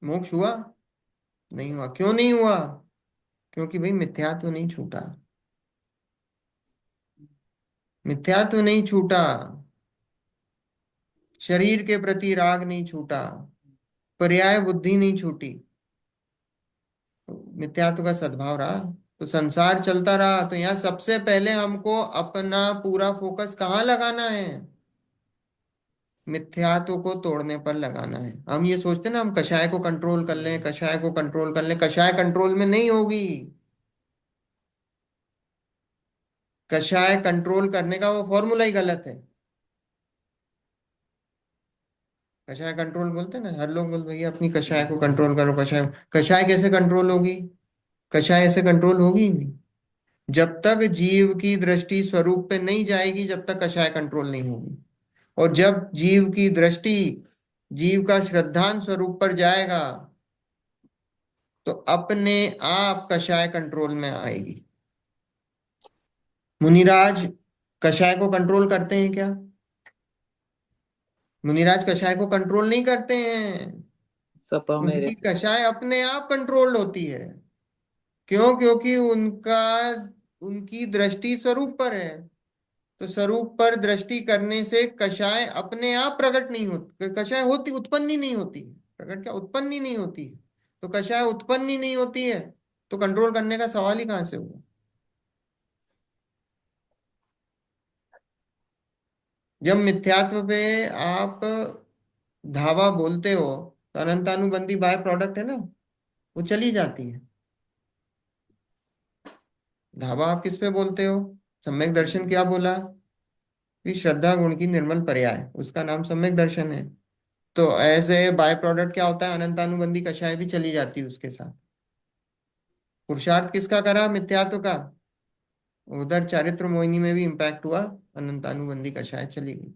मोक्ष हुआ? नहीं हुआ। क्यों नहीं हुआ? क्योंकि भाई मिथ्यात्व नहीं छूटा। मिथ्यात्व नहीं छूटा, शरीर के प्रति राग नहीं छूटा, पर्याय बुद्धि नहीं छूटी, मिथ्यात्व का सद्भाव रहा, तो संसार चलता रहा। तो यहाँ सबसे पहले हमको अपना पूरा फोकस कहाँ लगाना है? मिथ्यात्व को तोड़ने पर लगाना है। हम ये सोचते हैं ना, हम कषाय को कंट्रोल कर लें, कषाय को कंट्रोल कर लें। कषाय कंट्रोल में नहीं होगी। कषाय कंट्रोल करने का वो फॉर्मूला ही गलत है। कषाय कंट्रोल बोलते हैं ना, हर लोग बोल भैया अपनी कषाय को कंट्रोल करो। कषाय, कषाय कैसे कंट्रोल होगी? कषाय ऐसे कंट्रोल होगी ही नहीं। जब तक जीव की दृष्टि स्वरूप पे नहीं जाएगी, जब तक कषाय कंट्रोल नहीं होगी। और जब जीव की दृष्टि, जीव का श्रद्धान स्वरूप पर जाएगा, तो अपने आप कषाय कंट्रोल में आएगी। मुनिराज कषाय को कंट्रोल करते हैं क्या? मुनिराज कषाय को कंट्रोल नहीं करते हैं। सब मेरे उनकी कषाय अपने आप कंट्रोल होती है। क्यों? क्योंकि उनकी दृष्टि स्वरूप पर है। तो स्वरूप पर दृष्टि करने से कषाय अपने आप प्रकट नहीं होती, कषाय होती उत्पन्न ही नहीं होती है। प्रकट क्या? उत्पन्न ही नहीं होती है। तो कषाय उत्पन्न ही नहीं होती है, तो कंट्रोल करने का सवाल ही कहां से होगा? जब मिथ्यात्व पे आप धावा बोलते हो, तो अनंतानुबंधी बाय प्रोडक्ट है ना, वो चली जाती है। धावा आप किस पे बोलते हो? सम्यक दर्शन क्या बोला? कि श्रद्धा गुण की निर्मल पर्याय, उसका नाम सम्यक दर्शन है। तो एज ए बाय प्रोडक्ट क्या होता है? अनंतानुबंधी कषाय भी चली जाती है उसके साथ। पुरुषार्थ किसका करा? मिथ्यात्व का। उधर चारित्र मोहिनी में भी इंपैक्ट हुआ, अनंतानुबंधी कषाय चली गई।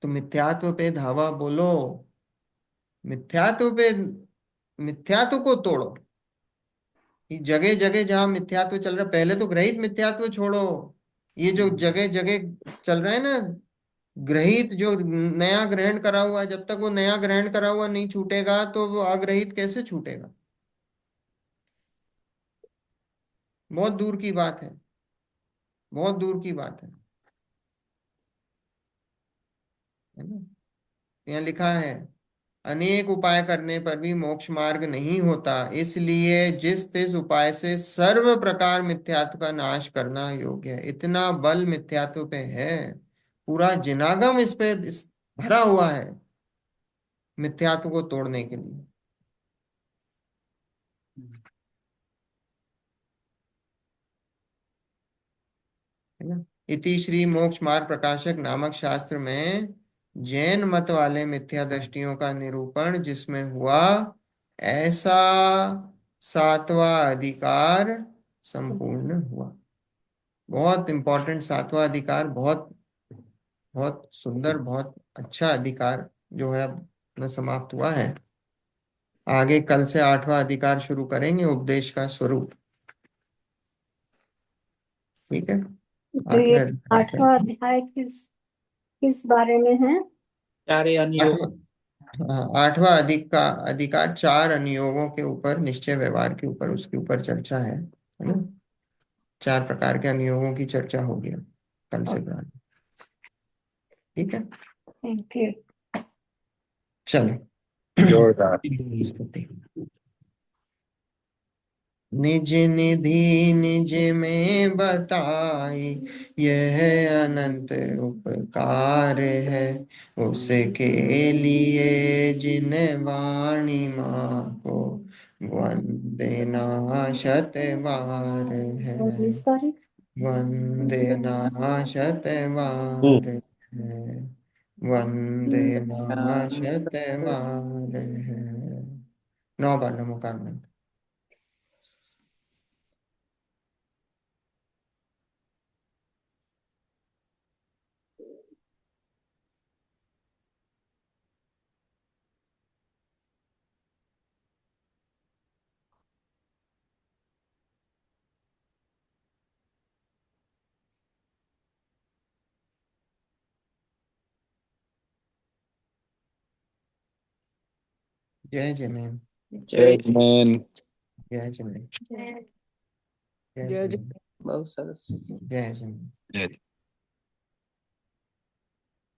तो मिथ्यात्व पे धावा बोलो, मिथ्यात्व पे, मिथ्यात्व को तोड़ो। कि जगह जगह जहां मिथ्यात्व चल रहा, पहले तो ग्रहित मिथ्यात्व छोड़ो। ये जो जगह जगह चल रहा है ना, ग्रहित जो नया ग्रहण करा हुआ है, जब तक वो नया ग्रहण करा हुआ नहीं छूटेगा, तो वो अग्रहित कैसे छूटेगा? बहुत दूर की बात है, बहुत दूर की बात है ना। यहाँ लिखा है, अनेक उपाय करने पर भी मोक्ष मार्ग नहीं होता, इसलिए जिस तिस उपाय से सर्व प्रकार मिथ्यात्व का नाश करना योग्य है। इतना बल मिथ्यात्व पे है, पूरा जिनागम इस भरा हुआ है मिथ्यात्व को तोड़ने के लिए, है ना। इति श्री मोक्ष मार्ग प्रकाशक नामक शास्त्र में जैन मत वाले मिथ्या दृष्टियों का निरूपण जिसमें हुआ, ऐसा सातवां अधिकार संपूर्ण हुआ। बहुत इंपॉर्टेंट सातवां अधिकार, बहुत बहुत सुंदर, बहुत अच्छा अधिकार जो है अपना समाप्त हुआ है। आगे कल से आठवां अधिकार शुरू करेंगे, उपदेश का स्वरूप। ठीक है, तो ये आठवें अधिकार से आठवां अध्याय किस किस बारे में है? चारे अनुयोग। हाँ, आठवां अधिकार चार अनुयोगों के ऊपर, निश्चय व्यवहार के ऊपर, उसके ऊपर चर्चा है ना। चार प्रकार के अनुयोगों की चर्चा होगी कल से प्रारंभ। ठीक है, थैंक यू। चलो। जोरदार। स्तुति। निज निधि निज में बताई, यह अनंत उपकार है, उसके लिए जिन वाणी माँ को वंदना शतवार है। 19 तारीख। वंदना शतवार है, वंदना शतवार है। 9 बार नमो कामना। जय जैन, जय मैन। जय जैन, जय जय जैन, बहुत सरस। जय जैन। जय